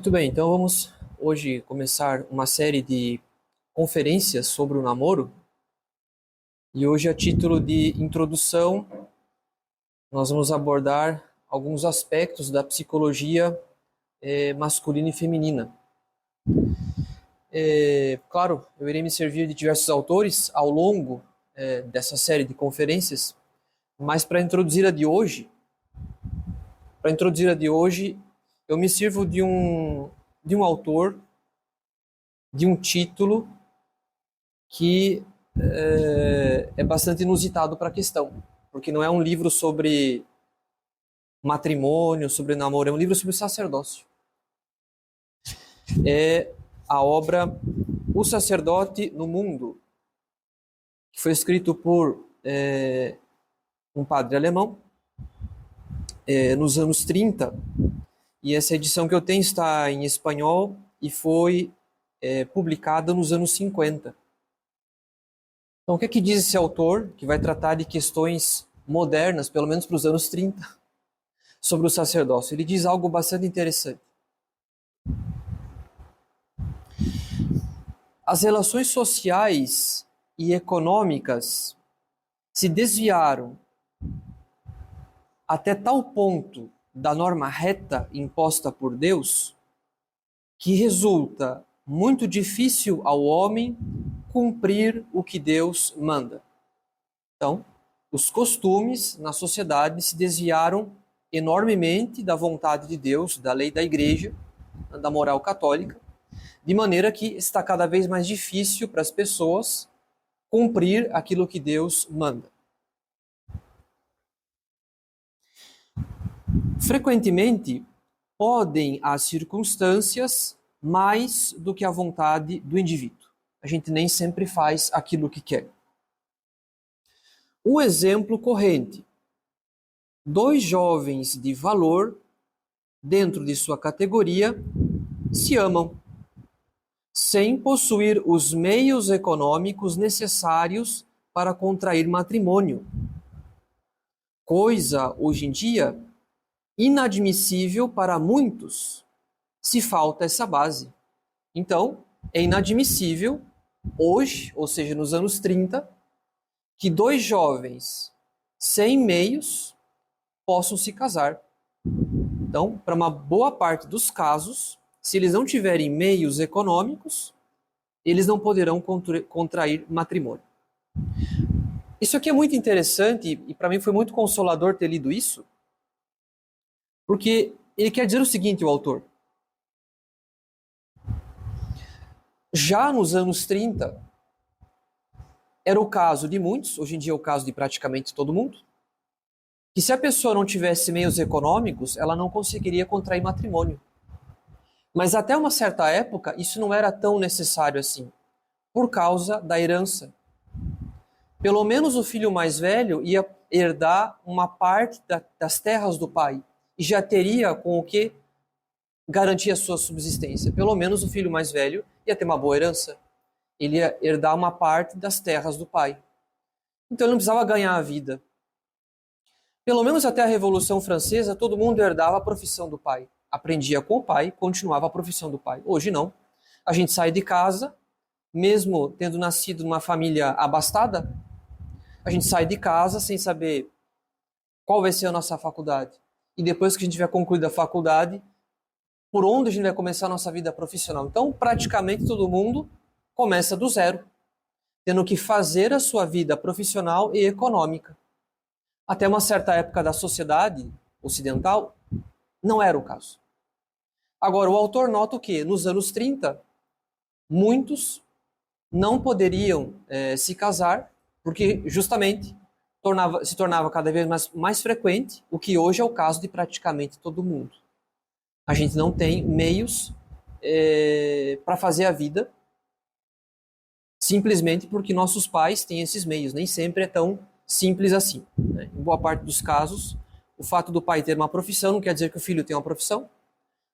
Muito bem, então vamos hoje começar uma série de conferências sobre o namoro. E hoje, a título de introdução, nós vamos abordar alguns aspectos da psicologia masculina e feminina. Claro, eu irei me servir de diversos autores ao longo dessa série de conferências, mas para introduzir a de hoje, eu me sirvo de um autor, de um título que é bastante inusitado para a questão, porque não é um livro sobre matrimônio, sobre namoro, é um livro sobre sacerdócio. É a obra O Sacerdote no Mundo, que foi escrito por um padre alemão nos anos 30, e essa edição que eu tenho está em espanhol e foi publicada nos anos 50. Então, o que é que diz esse autor, que vai tratar de questões modernas, pelo menos para os anos 30, sobre o sacerdócio? Ele diz algo bastante interessante. As relações sociais e econômicas se desviaram até tal ponto da norma reta imposta por Deus, que resulta muito difícil ao homem cumprir o que Deus manda. Então, os costumes na sociedade se desviaram enormemente da vontade de Deus, da lei da igreja, da moral católica, de maneira que está cada vez mais difícil para as pessoas cumprir aquilo que Deus manda. Frequentemente, podem as circunstâncias mais do que a vontade do indivíduo. A gente nem sempre faz aquilo que quer. Um exemplo corrente: dois jovens de valor, dentro de sua categoria, se amam, sem possuir os meios econômicos necessários para contrair matrimônio. Coisa, hoje em dia, inadmissível para muitos, se falta essa base. Então, é inadmissível, hoje, ou seja, nos anos 30, que dois jovens sem meios possam se casar. Então, para uma boa parte dos casos, se eles não tiverem meios econômicos, eles não poderão contrair matrimônio. Isso aqui é muito interessante e para mim foi muito consolador ter lido isso, porque ele quer dizer o seguinte, o autor. Já nos anos 30, era o caso de muitos, hoje em dia é o caso de praticamente todo mundo, que se a pessoa não tivesse meios econômicos, ela não conseguiria contrair matrimônio. Mas até uma certa época, isso não era tão necessário assim, por causa da herança. Pelo menos o filho mais velho ia herdar uma parte das terras do pai, e já teria com o que garantir a sua subsistência. Pelo menos o filho mais velho ia ter uma boa herança. Ele ia herdar uma parte das terras do pai. Então ele não precisava ganhar a vida. Pelo menos até a Revolução Francesa, todo mundo herdava a profissão do pai. Aprendia com o pai, continuava a profissão do pai. Hoje não. A gente sai de casa, mesmo tendo nascido numa família abastada, a gente sai de casa sem saber qual vai ser a nossa faculdade. E depois que a gente tiver concluído a faculdade, por onde a gente vai começar a nossa vida profissional. Então, praticamente todo mundo começa do zero, tendo que fazer a sua vida profissional e econômica. Até uma certa época da sociedade ocidental, não era o caso. Agora, o autor nota o que, nos anos 30, muitos não poderiam se casar, porque justamente se tornava cada vez mais frequente, o que hoje é o caso de praticamente todo mundo. A gente não tem meios para fazer a vida, simplesmente porque nossos pais têm esses meios. Nem sempre é tão simples assim, né? Em boa parte dos casos, o fato do pai ter uma profissão não quer dizer que o filho tenha uma profissão.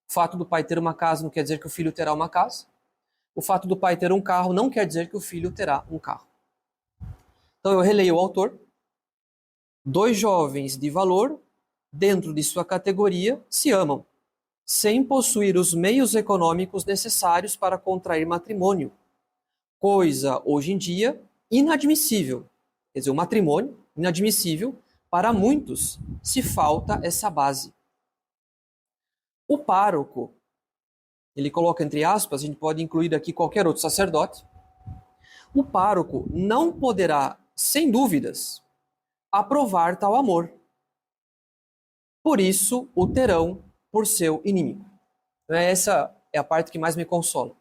O fato do pai ter uma casa não quer dizer que o filho terá uma casa. O fato do pai ter um carro não quer dizer que o filho terá um carro. Então eu releio o autor. Dois jovens de valor, dentro de sua categoria, se amam, sem possuir os meios econômicos necessários para contrair matrimônio, coisa, hoje em dia, inadmissível. Quer dizer, o matrimônio, inadmissível para muitos, se falta essa base. O pároco, ele coloca entre aspas, a gente pode incluir aqui qualquer outro sacerdote, o pároco não poderá, sem dúvidas, aprovar tal amor. Por isso o terão por seu inimigo. Essa é a parte que mais me consola.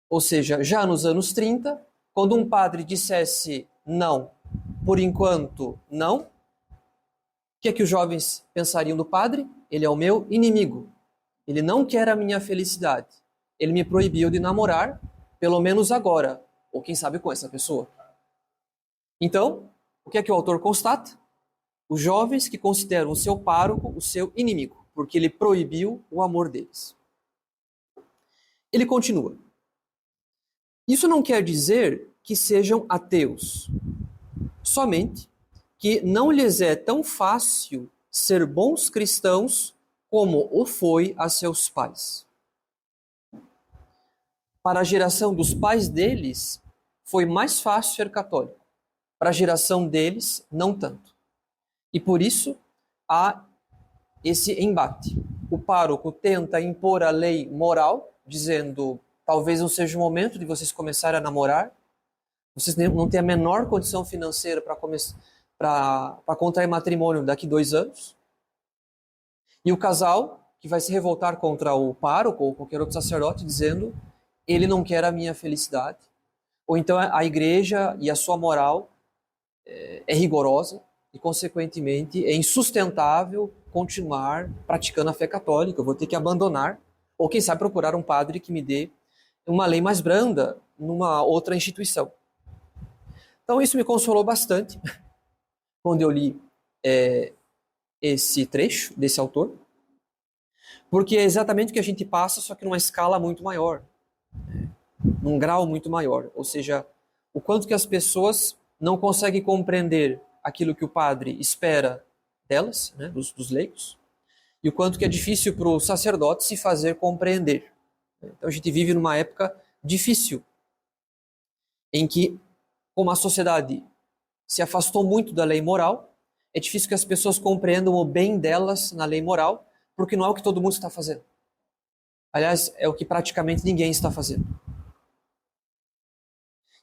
Ou seja, já nos anos 30, quando um padre dissesse não, por enquanto não, o que é que os jovens pensariam do padre? Ele é o meu inimigo. Ele não quer a minha felicidade. Ele me proibiu de namorar, pelo menos agora, ou quem sabe com essa pessoa. Então, o que é que o autor constata? Os jovens que consideram o seu pároco o seu inimigo, porque ele proibiu o amor deles. Ele continua. Isso não quer dizer que sejam ateus, somente que não lhes é tão fácil ser bons cristãos como o foi a seus pais. Para a geração dos pais deles, foi mais fácil ser católico. Para a geração deles, não tanto. E por isso, há esse embate. O pároco tenta impor a lei moral, dizendo, talvez não seja o momento de vocês começarem a namorar, vocês não têm a menor condição financeira para contrair matrimônio daqui 2 anos. E o casal, que vai se revoltar contra o pároco ou qualquer outro sacerdote, dizendo, ele não quer a minha felicidade. Ou então a igreja e a sua moral é rigorosa e, consequentemente, é insustentável continuar praticando a fé católica. Eu vou ter que abandonar, ou quem sabe procurar um padre que me dê uma lei mais branda numa outra instituição. Então isso me consolou bastante quando eu li esse trecho desse autor, porque é exatamente o que a gente passa, só que numa escala muito maior, num grau muito maior. Ou seja, o quanto que as pessoas não conseguem compreender aquilo que o padre espera delas, né, dos leigos, e o quanto que é difícil para o sacerdote se fazer compreender. Então a gente vive numa época difícil, em que, como a sociedade se afastou muito da lei moral, é difícil que as pessoas compreendam o bem delas na lei moral, porque não é o que todo mundo está fazendo. Aliás, é o que praticamente ninguém está fazendo.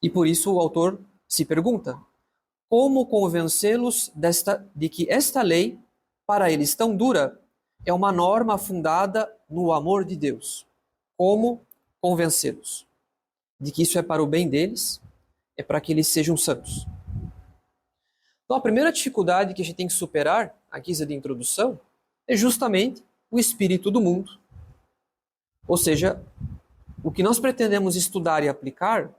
E por isso o autor se pergunta, como convencê-los de que esta lei, para eles tão dura, é uma norma fundada no amor de Deus? Como convencê-los de que isso é para o bem deles, é para que eles sejam santos? Então a primeira dificuldade que a gente tem que superar, a guisa de introdução, é justamente o espírito do mundo. Ou seja, o que nós pretendemos estudar e aplicar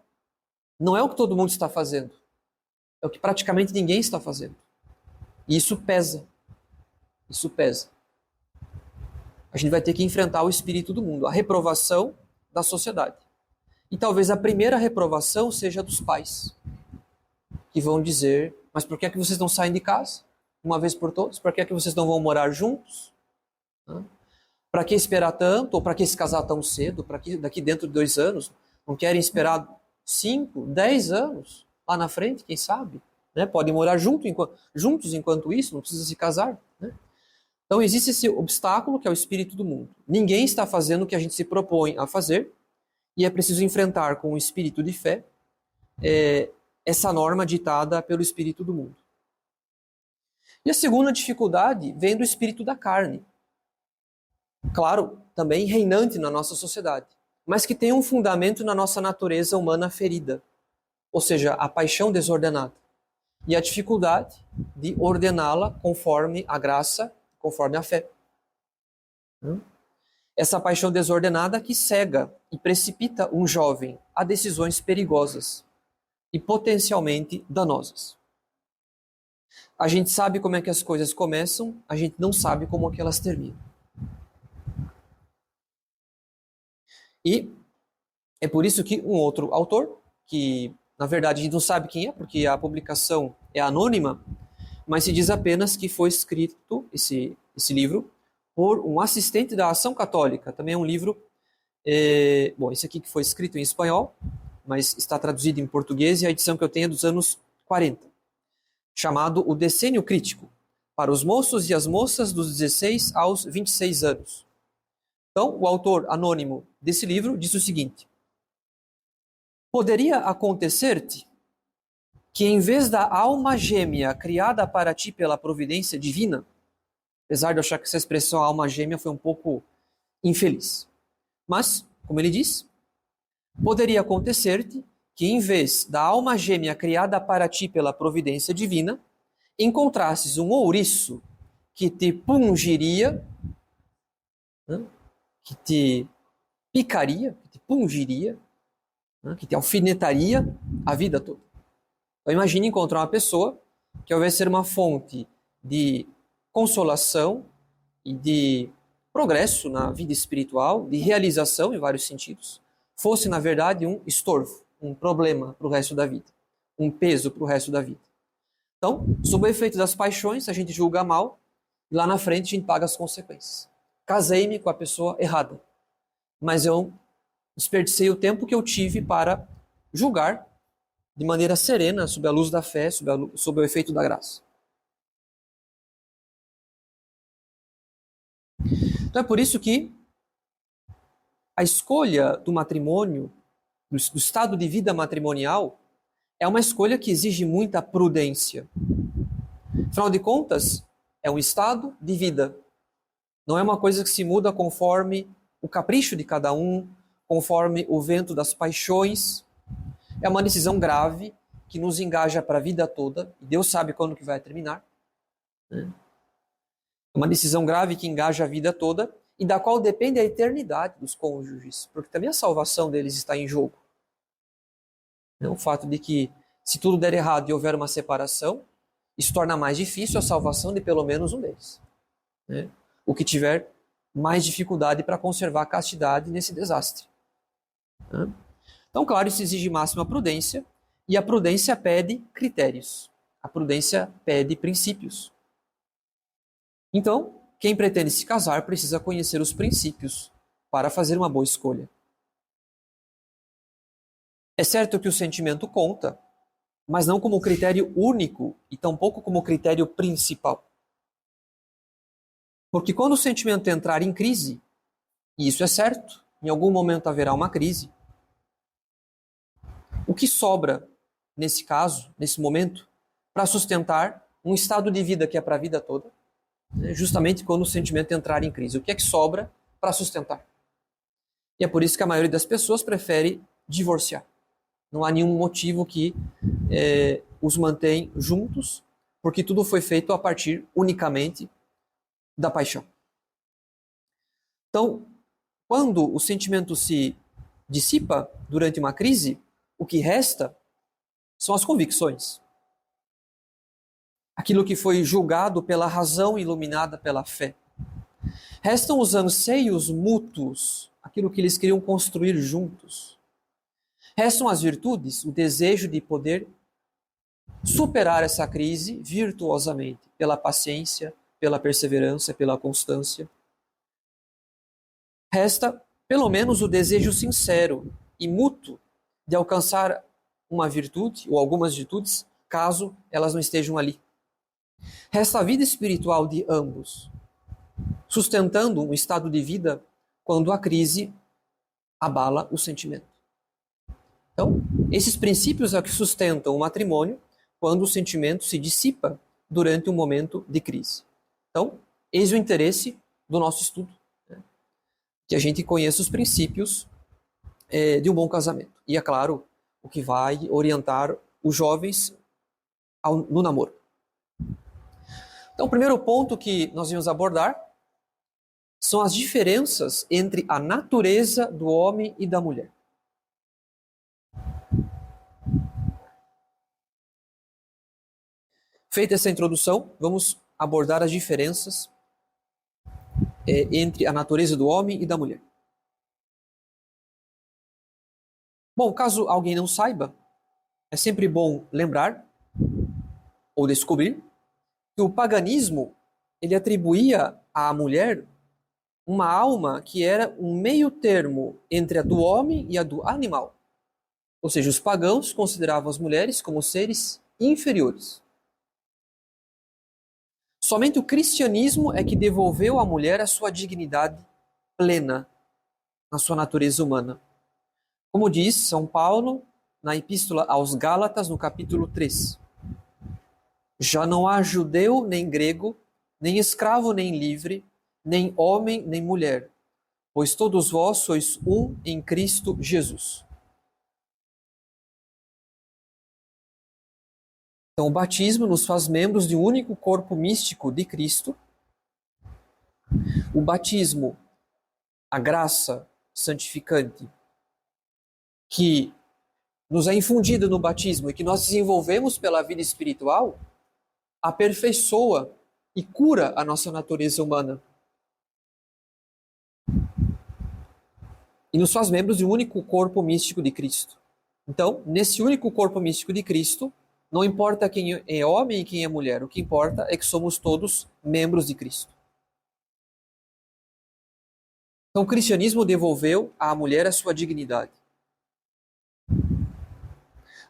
não é o que todo mundo está fazendo, é o que praticamente ninguém está fazendo. E isso pesa. Isso pesa. A gente vai ter que enfrentar o espírito do mundo, a reprovação da sociedade. E talvez a primeira reprovação seja dos pais, que vão dizer, mas por que é que vocês não saem de casa? Uma vez por todas? Por que é que vocês não vão morar juntos? Para que esperar tanto? Ou para que se casar tão cedo? Para que daqui dentro de 2 anos? Não querem esperar 5, 10 anos? Lá na frente, quem sabe? Né? Podem morar juntos enquanto isso, não precisa se casar. Né? Então existe esse obstáculo que é o espírito do mundo. Ninguém está fazendo o que a gente se propõe a fazer e é preciso enfrentar com o espírito de fé essa norma ditada pelo espírito do mundo. E a segunda dificuldade vem do espírito da carne. Claro, também reinante na nossa sociedade, mas que tem um fundamento na nossa natureza humana ferida, ou seja, a paixão desordenada e a dificuldade de ordená-la conforme a graça, conforme a fé. Essa paixão desordenada que cega e precipita um jovem a decisões perigosas e potencialmente danosas. A gente sabe como é que as coisas começam, a gente não sabe como é que elas terminam. E é por isso que um outro autor, que na verdade a gente não sabe quem é, porque a publicação é anônima, mas se diz apenas que foi escrito esse livro por um assistente da Ação Católica. Também é um livro, bom, esse aqui que foi escrito em espanhol, mas está traduzido em português, e a edição que eu tenho é dos anos 40, chamado O Decênio Crítico, para os moços e as moças dos 16 aos 26 anos. Então, o autor anônimo desse livro diz o seguinte: poderia acontecer-te que, em vez da alma gêmea criada para ti pela providência divina, apesar de eu achar que essa expressão alma gêmea foi um pouco infeliz, mas, como ele diz, poderia acontecer-te que, em vez da alma gêmea criada para ti pela providência divina, encontrasses um ouriço que te pungiria, né, que te picaria, que te pungiria, né, que te alfinetaria a vida toda. Então imagine encontrar uma pessoa que, ao invés de ser uma fonte de consolação e de progresso na vida espiritual, de realização em vários sentidos, fosse, na verdade, um estorvo, um problema para o resto da vida, um peso para o resto da vida. Então, sob o efeito das paixões, a gente julga mal, e lá na frente a gente paga as consequências. Casei-me com a pessoa errada, mas eu desperdicei o tempo que eu tive para julgar de maneira serena, sob a luz da fé, sob o efeito da graça. Então é por isso que a escolha do matrimônio, do estado de vida matrimonial, é uma escolha que exige muita prudência. Afinal de contas, é um estado de vida. Não é uma coisa que se muda conforme o capricho de cada um, conforme o vento das paixões. É uma decisão grave que nos engaja para a vida toda, e Deus sabe quando que vai terminar. É uma decisão grave que engaja a vida toda e da qual depende a eternidade dos cônjuges, porque também a salvação deles está em jogo. O fato de que, se tudo der errado e houver uma separação, isso torna mais difícil a salvação de pelo menos um deles. Né? O que tiver mais dificuldade para conservar a castidade nesse desastre. Né? Então, claro, isso exige máxima prudência, e a prudência pede critérios. A prudência pede princípios. Então, quem pretende se casar precisa conhecer os princípios para fazer uma boa escolha. É certo que o sentimento conta, mas não como critério único e tampouco como critério principal. Porque quando o sentimento entrar em crise, e isso é certo, em algum momento haverá uma crise, o que sobra, nesse caso, nesse momento, para sustentar um estado de vida que é para a vida toda, justamente quando o sentimento entrar em crise? O que é que sobra para sustentar? E é por isso que a maioria das pessoas prefere divorciar. Não há nenhum motivo que os mantém juntos, porque tudo foi feito a partir unicamente da paixão. Então, quando o sentimento se dissipa durante uma crise, o que resta são as convicções. Aquilo que foi julgado pela razão iluminada pela fé. Restam os anseios mútuos, aquilo que eles queriam construir juntos. Restam as virtudes, o desejo de poder superar essa crise virtuosamente, pela paciência, pela perseverança, pela constância. Resta, pelo menos, o desejo sincero e mútuo de alcançar uma virtude, ou algumas virtudes, caso elas não estejam ali. Resta a vida espiritual de ambos, sustentando um estado de vida quando a crise abala o sentimento. Então, esses princípios é que sustentam o matrimônio quando o sentimento se dissipa durante um momento de crise. Então, eis o interesse do nosso estudo, né? Que a gente conheça os princípios de um bom casamento. E, é claro, o que vai orientar os jovens no namoro. Então, o primeiro ponto que nós vamos abordar são as diferenças entre a natureza do homem e da mulher. Feita essa introdução, vamos abordar as diferenças entre a natureza do homem e da mulher. Bom, caso alguém não saiba, é sempre bom lembrar ou descobrir que o paganismo ele atribuía à mulher uma alma que era um meio termo entre a do homem e a do animal. Ou seja, os pagãos consideravam as mulheres como seres inferiores. Somente o cristianismo é que devolveu à mulher a sua dignidade plena na sua natureza humana. Como diz São Paulo na Epístola aos Gálatas, no capítulo 3. Já não há judeu nem grego, nem escravo nem livre, nem homem nem mulher, pois todos vós sois um em Cristo Jesus. Então, o batismo nos faz membros de um único corpo místico de Cristo. O batismo, a graça santificante que nos é infundida no batismo e que nós desenvolvemos pela vida espiritual, aperfeiçoa e cura a nossa natureza humana. E nos faz membros de um único corpo místico de Cristo. Então, nesse único corpo místico de Cristo, não importa quem é homem e quem é mulher, o que importa é que somos todos membros de Cristo. Então, o cristianismo devolveu à mulher a sua dignidade.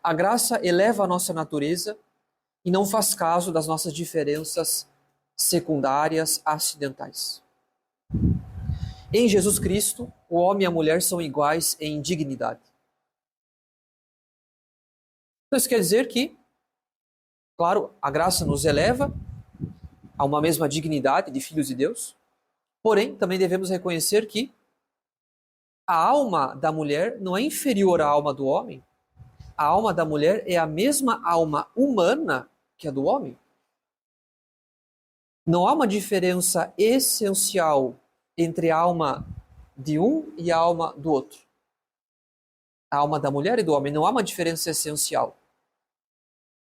A graça eleva a nossa natureza e não faz caso das nossas diferenças secundárias, acidentais. Em Jesus Cristo, o homem e a mulher são iguais em dignidade. Então, isso quer dizer que, claro, a graça nos eleva a uma mesma dignidade de filhos de Deus, porém, também devemos reconhecer que a alma da mulher não é inferior à alma do homem. A alma da mulher é a mesma alma humana que a do homem. Não há uma diferença essencial entre a alma de um e a alma do outro. A alma da mulher e do homem não há uma diferença essencial.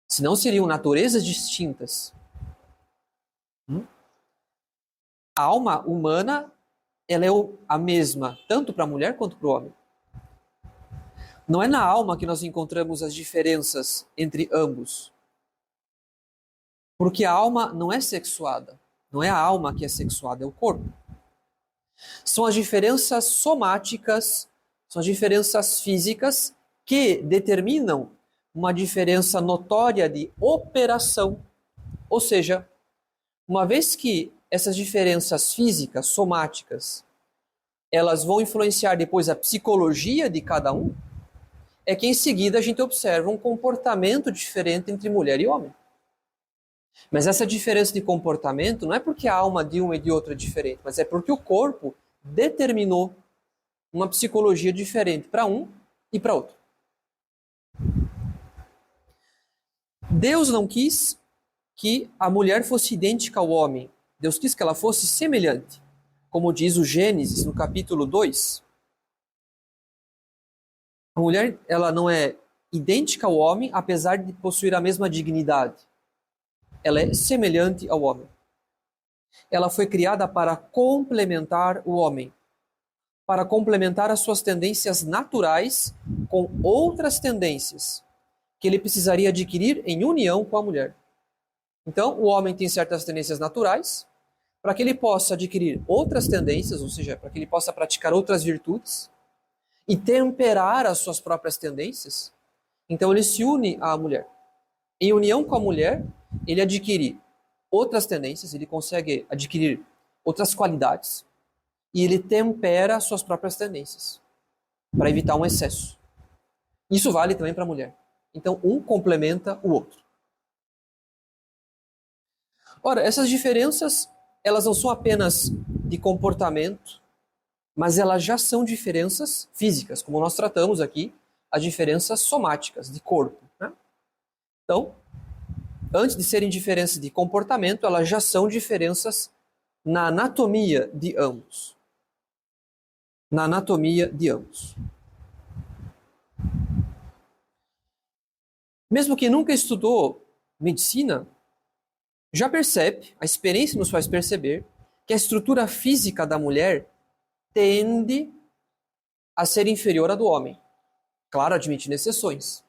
Senão seriam naturezas distintas. A alma humana, ela é a mesma, tanto para a mulher quanto para o homem. Não é na alma que nós encontramos as diferenças entre ambos. Porque a alma não é sexuada. Não é a alma que é sexuada, é o corpo. São as diferenças somáticas, são as diferenças físicas que determinam uma diferença notória de operação. Ou seja, uma vez que essas diferenças físicas, somáticas, elas vão influenciar depois a psicologia de cada um, é que em seguida a gente observa um comportamento diferente entre mulher e homem. Mas essa diferença de comportamento não é porque a alma de um e de outro é diferente, mas é porque o corpo determinou uma psicologia diferente para um e para outro. Deus não quis que a mulher fosse idêntica ao homem. Deus quis que ela fosse semelhante. Como diz o Gênesis, no capítulo 2. A mulher, ela não é idêntica ao homem, apesar de possuir a mesma dignidade. Ela é semelhante ao homem. Ela foi criada para complementar o homem, para complementar as suas tendências naturais com outras tendências que ele precisaria adquirir em união com a mulher. Então, o homem tem certas tendências naturais, para que ele possa adquirir outras tendências, ou seja, para que ele possa praticar outras virtudes e temperar as suas próprias tendências, então ele se une à mulher. Em união com a mulher, ele adquire outras tendências, ele consegue adquirir outras qualidades e ele tempera as suas próprias tendências para evitar um excesso. Isso vale também para a mulher. Então, um complementa o outro. Ora, essas diferenças, elas não são apenas de comportamento, mas elas já são diferenças físicas, como nós tratamos aqui, as diferenças somáticas, de corpo. Né? Então, antes de serem diferenças de comportamento, elas já são diferenças na anatomia de ambos. Na anatomia de ambos. Mesmo quem nunca estudou medicina, já percebe, a experiência nos faz perceber, que a estrutura física da mulher tende a ser inferior à do homem. Claro, admitindo exceções.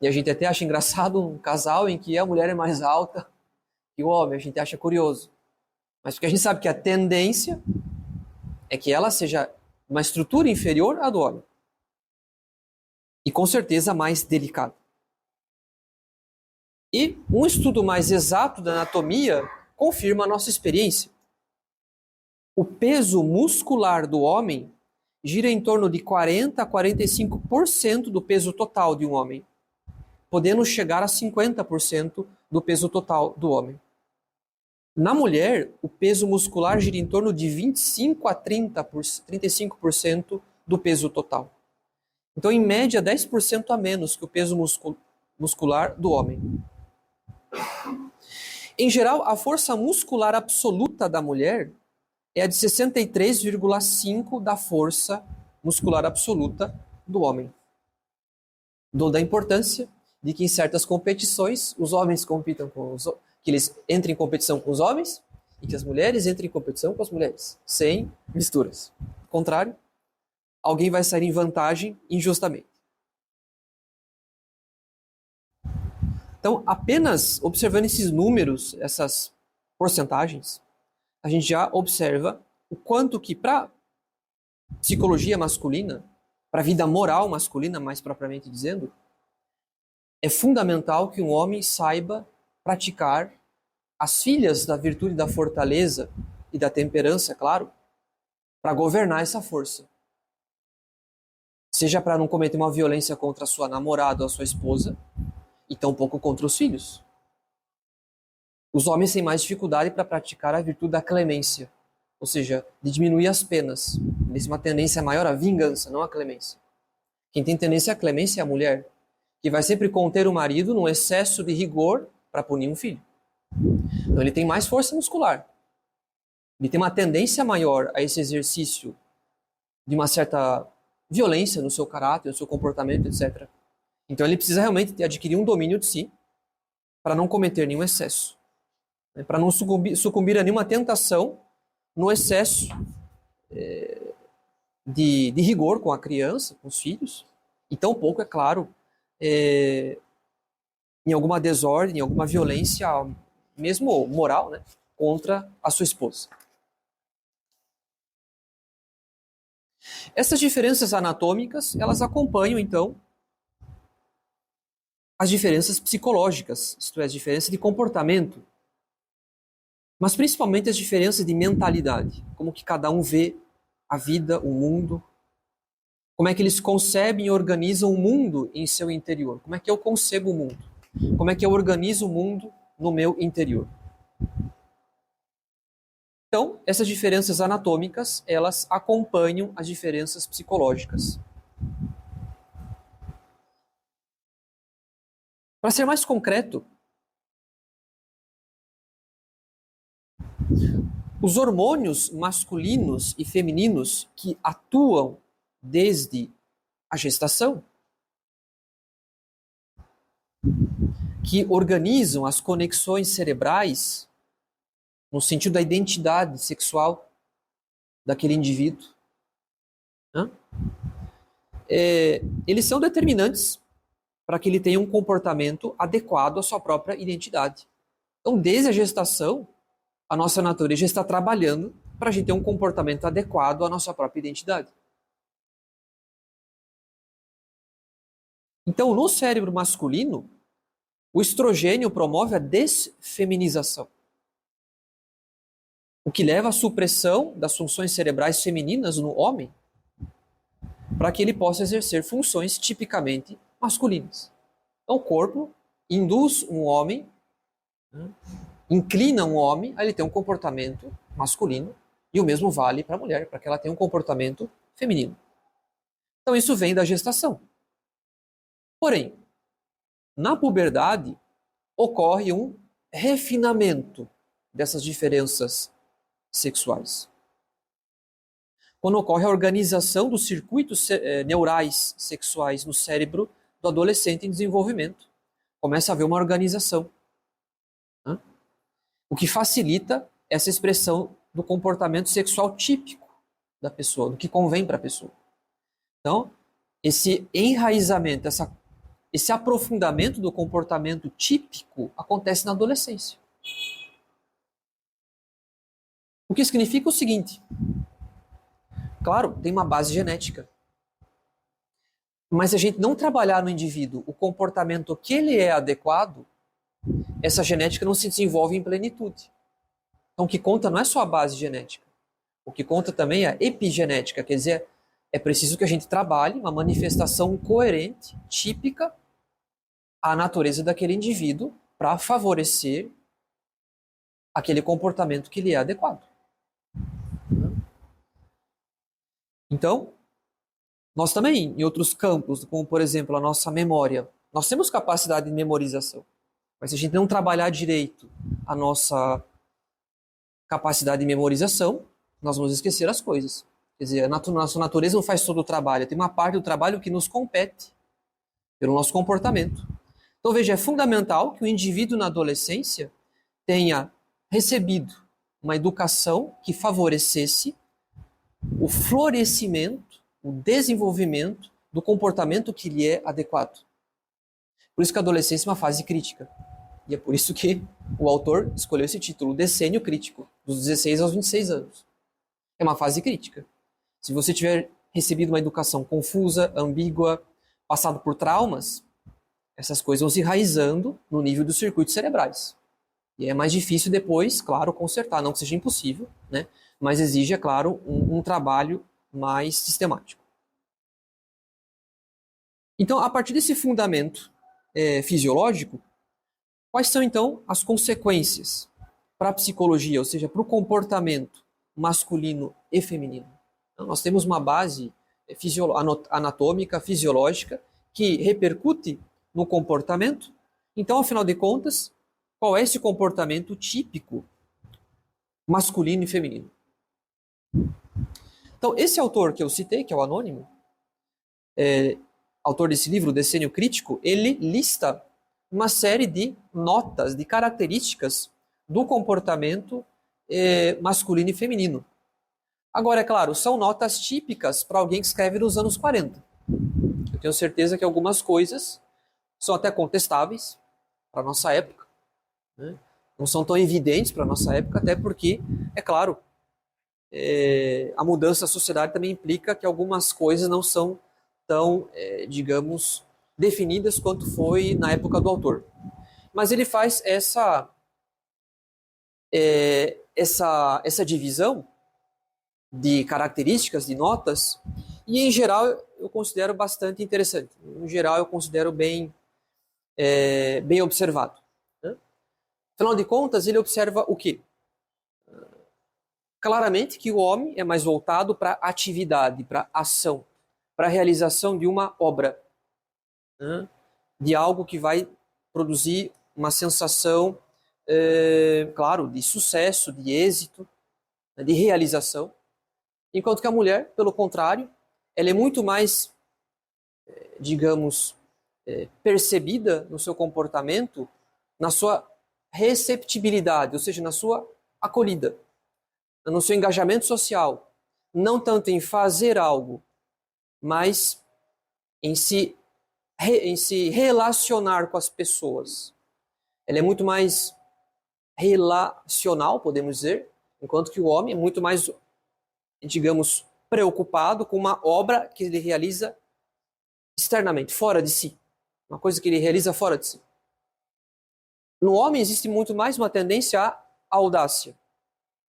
E a gente até acha engraçado um casal em que a mulher é mais alta que o homem, a gente acha curioso. mas porque a gente sabe que a tendência é que ela seja uma estrutura inferior à do homem. E com certeza mais delicada. E um estudo mais exato da anatomia confirma a nossa experiência. O peso muscular do homem gira em torno de 40 a 45% do peso total de um homem, podendo chegar a 50% do peso total do homem. Na mulher, o peso muscular gira em torno de 25 a 35% do peso total. Então, em média, 10% a menos que o peso muscular do homem. Em geral, a força muscular absoluta da mulher é a de 63,5% da força muscular absoluta do homem. Da importância de que em certas competições os homens compitam com os que eles entrem em competição com os homens e que as mulheres entrem em competição com as mulheres, sem misturas. Ao contrário, alguém vai sair em vantagem injustamente. Então, apenas observando esses números, essas porcentagens, a gente já observa o quanto que para psicologia masculina, para a vida moral masculina, mais propriamente dizendo, é fundamental que um homem saiba praticar as filhas da virtude da fortaleza e da temperança, claro, para governar essa força. Seja para não cometer uma violência contra a sua namorada ou a sua esposa, e tampouco contra os filhos. Os homens têm mais dificuldade para praticar a virtude da clemência, ou seja, de diminuir as penas. Eles têm uma tendência maior à vingança, não à clemência. Quem tem tendência à clemência é a mulher, que vai sempre conter o marido num excesso de rigor para punir um filho. Então ele tem mais força muscular. Ele tem uma tendência maior a esse exercício de uma certa violência no seu caráter, no seu comportamento, etc. Então ele precisa realmente adquirir um domínio de si para não cometer nenhum excesso, né? Para não sucumbir a nenhuma tentação no excesso de rigor com a criança, com os filhos, e tampouco, é claro, em alguma desordem, em alguma violência, mesmo moral, né, contra a sua esposa. Essas diferenças anatômicas, elas acompanham, então, as diferenças psicológicas, isto é, as diferenças de comportamento, mas principalmente as diferenças de mentalidade, como que cada um vê a vida, o mundo, como é que eles concebem e organizam o mundo em seu interior, como é que eu concebo o mundo, como é que eu organizo o mundo no meu interior. Então, essas diferenças anatômicas, elas acompanham as diferenças psicológicas. Para ser mais concreto, os hormônios masculinos e femininos que atuam desde a gestação, que organizam as conexões cerebrais no sentido da identidade sexual daquele indivíduo, né? Eles são determinantes para que ele tenha um comportamento adequado à sua própria identidade. Então, desde a gestação, a nossa natureza está trabalhando para a gente ter um comportamento adequado à nossa própria identidade. Então, no cérebro masculino, o estrogênio promove a desfeminização, o que leva à supressão das funções cerebrais femininas no homem, para que ele possa exercer funções tipicamente masculinas. Então, o corpo induz um homem, né, inclina um homem a ele ter um comportamento masculino, e o mesmo vale para a mulher, para que ela tenha um comportamento feminino. Então, isso vem da gestação. Porém, na puberdade, ocorre um refinamento dessas diferenças sexuais. Quando ocorre a organização dos circuitos neurais sexuais no cérebro do adolescente em desenvolvimento, começa a haver uma organização, né? O que facilita essa expressão do comportamento sexual típico da pessoa, do que convém para a pessoa. Então, esse enraizamento, esse aprofundamento do comportamento típico acontece na adolescência. O que significa o seguinte: claro, tem uma base genética. Mas se a gente não trabalhar no indivíduo o comportamento que ele é adequado, essa genética não se desenvolve em plenitude. Então o que conta não é só a base genética. O que conta também é a epigenética, quer dizer, é preciso que a gente trabalhe uma manifestação coerente, típica à natureza daquele indivíduo para favorecer aquele comportamento que lhe é adequado. Então, nós também, em outros campos, como por exemplo a nossa memória, nós temos capacidade de memorização. Mas se a gente não trabalhar direito a nossa capacidade de memorização, nós vamos esquecer as coisas. Quer dizer, a nossa natureza não faz todo o trabalho, tem uma parte do trabalho que nos compete pelo nosso comportamento. Então veja, é fundamental que o indivíduo na adolescência tenha recebido uma educação que favorecesse o florescimento, o desenvolvimento do comportamento que lhe é adequado. Por isso que a adolescência é uma fase crítica. E é por isso que o autor escolheu esse título, Decênio Crítico, dos 16 aos 26 anos. É uma fase crítica. Se você tiver recebido uma educação confusa, ambígua, passado por traumas, essas coisas vão se enraizando no nível dos circuitos cerebrais. E é mais difícil depois, claro, consertar. Não que seja impossível, né? Mas exige, é claro, um trabalho mais sistemático. Então, a partir desse fundamento fisiológico, quais são, então, as consequências para a psicologia, ou seja, para o comportamento masculino e feminino? Então, nós temos uma base anatômica, fisiológica, que repercute no comportamento. Então, afinal de contas, qual é esse comportamento típico masculino e feminino? Então, esse autor que eu citei, que é o Anônimo, autor desse livro, Decênio Crítico, ele lista uma série de notas, de características do comportamento masculino e feminino. Agora, é claro, são notas típicas para alguém que escreve nos anos 40. Eu tenho certeza que algumas coisas são até contestáveis para a nossa época, né? Não são tão evidentes para a nossa época, até porque, é claro, a mudança da sociedade também implica que algumas coisas não são tão, digamos, definidas quanto foi na época do autor. Mas ele faz essa divisão de características, de notas, e em geral eu considero bastante interessante. Em geral eu considero bem observado, né? Afinal de contas, ele observa o quê? Claramente que o homem é mais voltado para atividade, para ação, para a realização de uma obra, né? De algo que vai produzir uma sensação, claro, de sucesso, de êxito, de realização. Enquanto que a mulher, pelo contrário, ela é muito mais, digamos, percebida no seu comportamento, na sua receptibilidade, ou seja, na sua acolhida, no seu engajamento social, não tanto em fazer algo, mas em se relacionar com as pessoas. Ela é muito mais relacional, podemos dizer, enquanto que o homem é muito mais, digamos, preocupado com uma obra que ele realiza externamente, fora de si. Uma coisa que ele realiza fora de si. No homem existe muito mais uma tendência à audácia,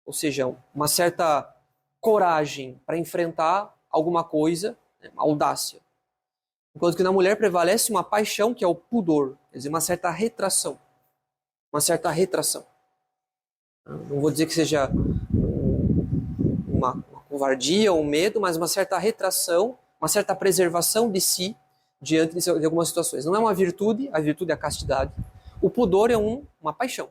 ou seja, uma certa coragem para enfrentar alguma coisa, né, uma audácia. Enquanto que na mulher prevalece uma paixão que é o pudor, quer dizer, uma certa retração. Uma certa retração. Não vou dizer que seja uma covardia, um medo, mas uma certa retração, uma certa preservação de si diante de algumas situações. Não é uma virtude, a virtude é a castidade. O pudor é uma paixão.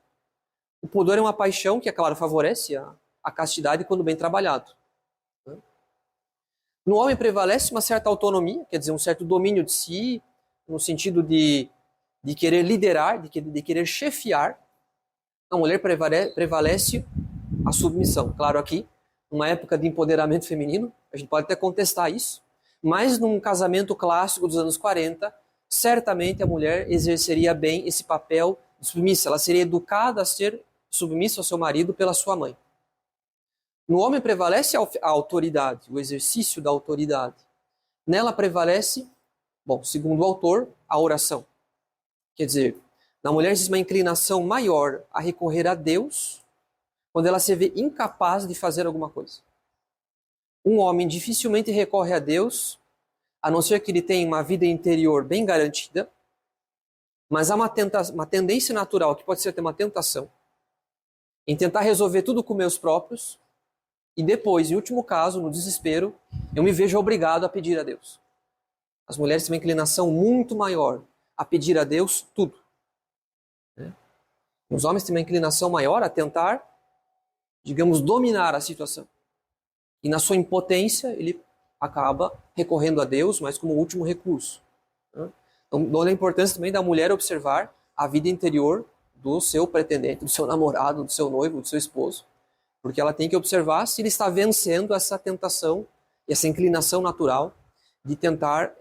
O pudor é uma paixão que, é claro, favorece a castidade quando bem trabalhado. No homem prevalece uma certa autonomia, quer dizer, um certo domínio de si, no sentido de querer liderar, de querer chefiar. Na mulher prevalece a submissão. Claro, aqui, numa época de empoderamento feminino, a gente pode até contestar isso, mas num casamento clássico dos anos 40, certamente a mulher exerceria bem esse papel de submissa. Ela seria educada a ser submissa ao seu marido pela sua mãe. No homem prevalece a autoridade, o exercício da autoridade. Nela prevalece, bom, segundo o autor, a oração. Quer dizer, na mulher existe uma inclinação maior a recorrer a Deus quando ela se vê incapaz de fazer alguma coisa. Um homem dificilmente recorre a Deus, a não ser que ele tenha uma vida interior bem garantida, mas há uma tendência natural, que pode ser até uma tentação, em tentar resolver tudo com meus próprios, e depois, em último caso, no desespero, eu me vejo obrigado a pedir a Deus. As mulheres têm uma inclinação muito maior a pedir a Deus tudo. Né? Os homens têm uma inclinação maior a tentar, digamos, dominar a situação. E na sua impotência, ele acaba recorrendo a Deus, mas como último recurso. Né? Então, a importância também da mulher observar a vida interior do seu pretendente, do seu namorado, do seu noivo, do seu esposo, porque ela tem que observar se ele está vencendo essa tentação, essa inclinação natural de tentar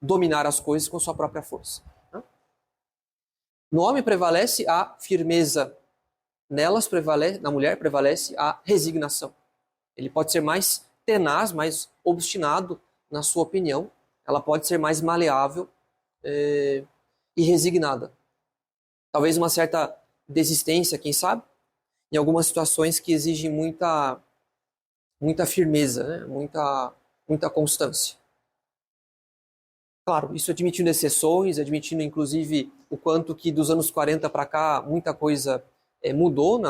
dominar as coisas com sua própria força. Né? No homem prevalece a firmeza, na mulher prevalece a resignação. Ele pode ser mais tenaz, mais obstinado na sua opinião, ela pode ser mais maleável e resignada. Talvez uma certa desistência, quem sabe, em algumas situações que exigem muita firmeza, né? muita constância. Claro, isso admitindo exceções, admitindo inclusive o quanto que dos anos 40 para cá muita coisa mudou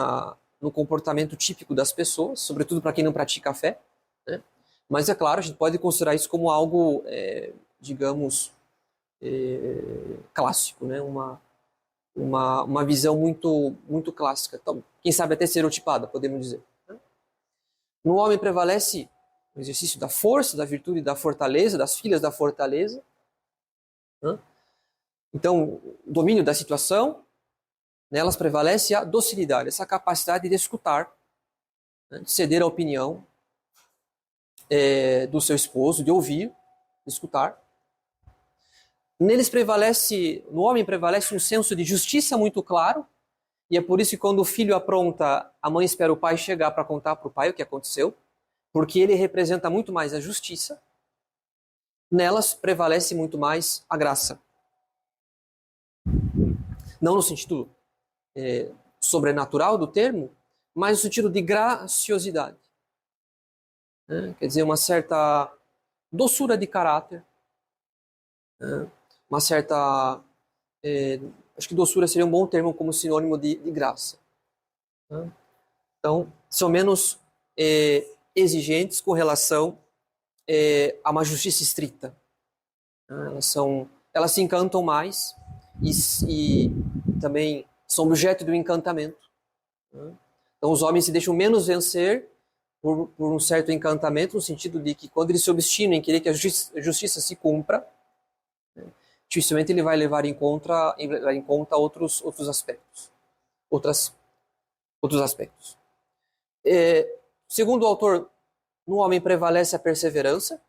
no comportamento típico das pessoas, sobretudo para quem não pratica a fé. Né? Mas é claro, a gente pode considerar isso como algo, digamos, clássico, né? Uma visão muito clássica. Então, quem sabe até estereotipada, podemos dizer. Né? No homem prevalece o exercício da força, da virtude, da fortaleza, das filhas da fortaleza. Né? Então, o domínio da situação, nelas prevalece a docilidade, essa capacidade de escutar, né? De ceder à opinião do seu esposo, de ouvir, de escutar. No homem prevalece um senso de justiça muito claro, e é por isso que quando o filho apronta, a mãe espera o pai chegar para contar para o pai o que aconteceu, porque ele representa muito mais a justiça. Nelas prevalece muito mais a graça. Não no sentido sobrenatural do termo, mas no sentido de graciosidade. Né? Quer dizer, uma certa doçura de caráter, né? Uma certa... acho que doçura seria um bom termo como sinônimo de graça. Né? Então, são menos exigentes com relação a uma justiça estrita. Né? Elas se encantam mais e também são objeto do encantamento. Né? Então, os homens se deixam menos vencer por um certo encantamento, no sentido de que quando eles se obstinam em querer que a justiça se cumpra, né, dificilmente ele vai levar em conta outros aspectos. Outros aspectos. Segundo o autor, no homem prevalece a perseverança,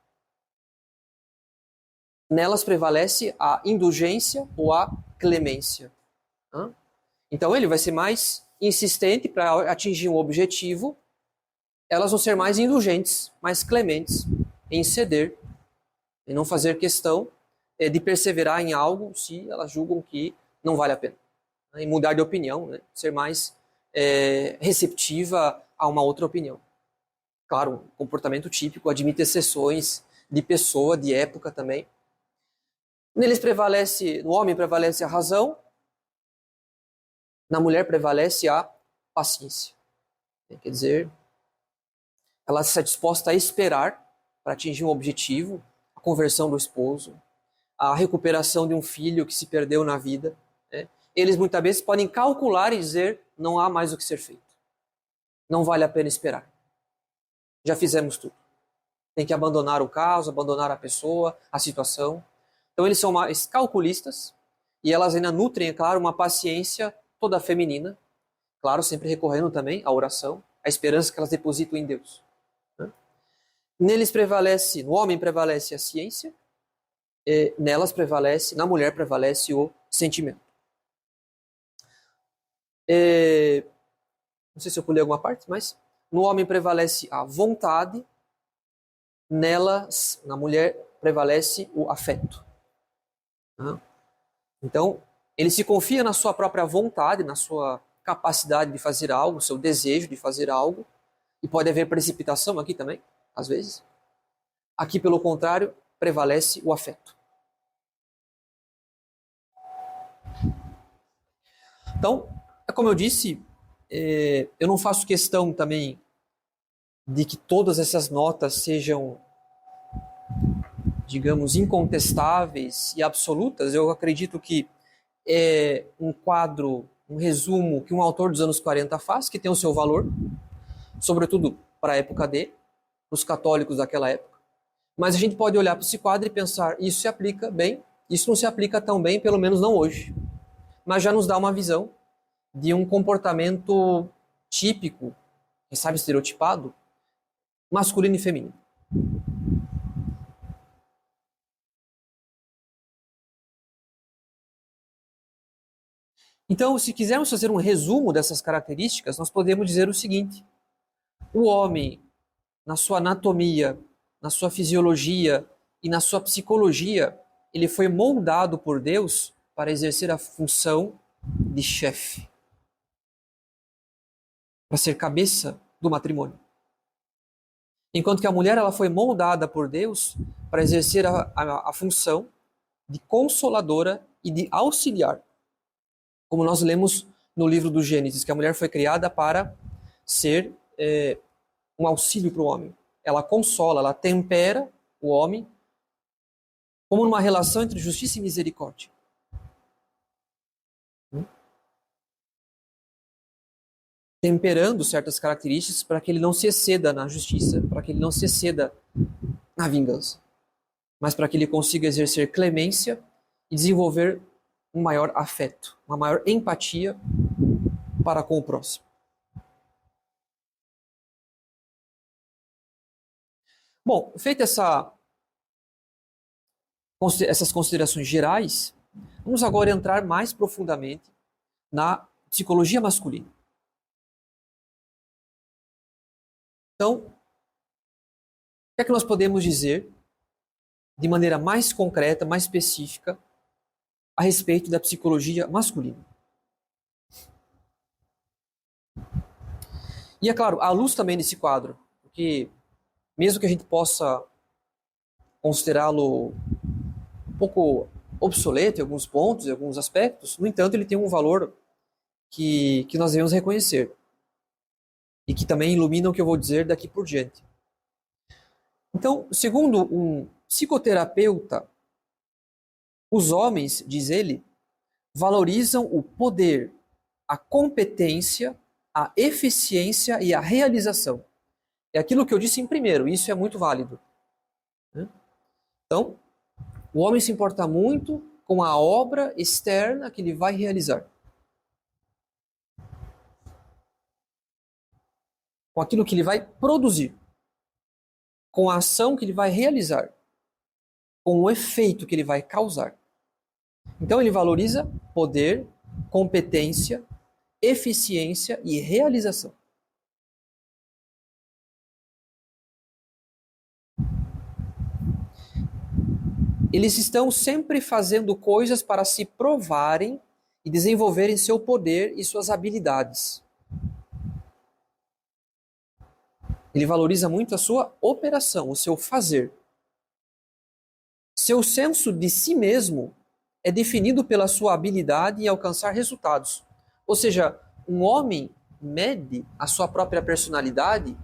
nelas prevalece a indulgência ou a clemência. Né? Então ele vai ser mais insistente para atingir um objetivo, elas vão ser mais indulgentes, mais clementes em ceder, em não fazer questão de perseverar em algo se elas julgam que não vale a pena. Em mudar de opinião, né? Ser mais receptiva a uma outra opinião. Claro, um comportamento típico admite exceções de pessoa, de época também. No homem prevalece a razão, na mulher prevalece a paciência. Quer dizer, ela está disposta a esperar para atingir um objetivo, a conversão do esposo, a recuperação de um filho que se perdeu na vida. Né? Eles muitas vezes podem calcular e dizer, não há mais o que ser feito. Não vale a pena esperar. Já fizemos tudo. Tem que abandonar o caso, abandonar a pessoa, a situação. Então eles são mais calculistas e elas ainda nutrem, é claro, uma paciência toda feminina, claro, sempre recorrendo também à oração, à esperança que elas depositam em Deus. Né? No homem prevalece a ciência, na mulher prevalece o sentimento. Não sei se eu pulei alguma parte, mas no homem prevalece a vontade, nela, na mulher, prevalece o afeto. Então, ele se confia na sua própria vontade, na sua capacidade de fazer algo, seu desejo de fazer algo, e pode haver precipitação aqui também, às vezes. Aqui, pelo contrário, prevalece o afeto. Então, como eu disse, eu não faço questão também de que todas essas notas sejam, digamos, incontestáveis e absolutas. Eu acredito que é um quadro, um resumo que um autor dos anos 40 faz, que tem o seu valor, sobretudo para a época dele, os católicos daquela época. Mas a gente pode olhar para esse quadro e pensar, isso se aplica bem, isso não se aplica tão bem, pelo menos não hoje. Mas já nos dá uma visão de um comportamento típico, quem sabe estereotipado, masculino e feminino. Então, se quisermos fazer um resumo dessas características, nós podemos dizer o seguinte: o homem, na sua anatomia, na sua fisiologia e na sua psicologia, ele foi moldado por Deus para exercer a função de chefe, para ser cabeça do matrimônio. Enquanto que a mulher ela foi moldada por Deus para exercer a função de consoladora e de auxiliar. Como nós lemos no livro do Gênesis, que a mulher foi criada para ser um auxílio para o homem. Ela consola, ela tempera o homem como numa relação entre justiça e misericórdia. Temperando certas características para que ele não se exceda na justiça, para que ele não se exceda na vingança, mas para que ele consiga exercer clemência e desenvolver um maior afeto, uma maior empatia para com o próximo. Bom, feitas essas considerações gerais, vamos agora entrar mais profundamente na psicologia masculina. Então, o que é que nós podemos dizer de maneira mais concreta, mais específica, a respeito da psicologia masculina? E é claro, à luz também desse quadro, porque mesmo que a gente possa considerá-lo um pouco obsoleto em alguns pontos, em alguns aspectos, no entanto, ele tem um valor que nós devemos reconhecer e que também ilumina o que eu vou dizer daqui por diante. Então, segundo um psicoterapeuta, os homens, diz ele, valorizam o poder, a competência, a eficiência e a realização. É aquilo que eu disse em primeiro, isso é muito válido. Então, o homem se importa muito com a obra externa que ele vai realizar. Com aquilo que ele vai produzir. Com a ação que ele vai realizar. Com o efeito que ele vai causar. Então ele valoriza poder, competência, eficiência e realização. Eles estão sempre fazendo coisas para se provarem e desenvolverem seu poder e suas habilidades. Ele valoriza muito a sua operação, o seu fazer. Seu senso de si mesmo é definido pela sua habilidade em alcançar resultados. Ou seja, um homem mede a sua própria personalidade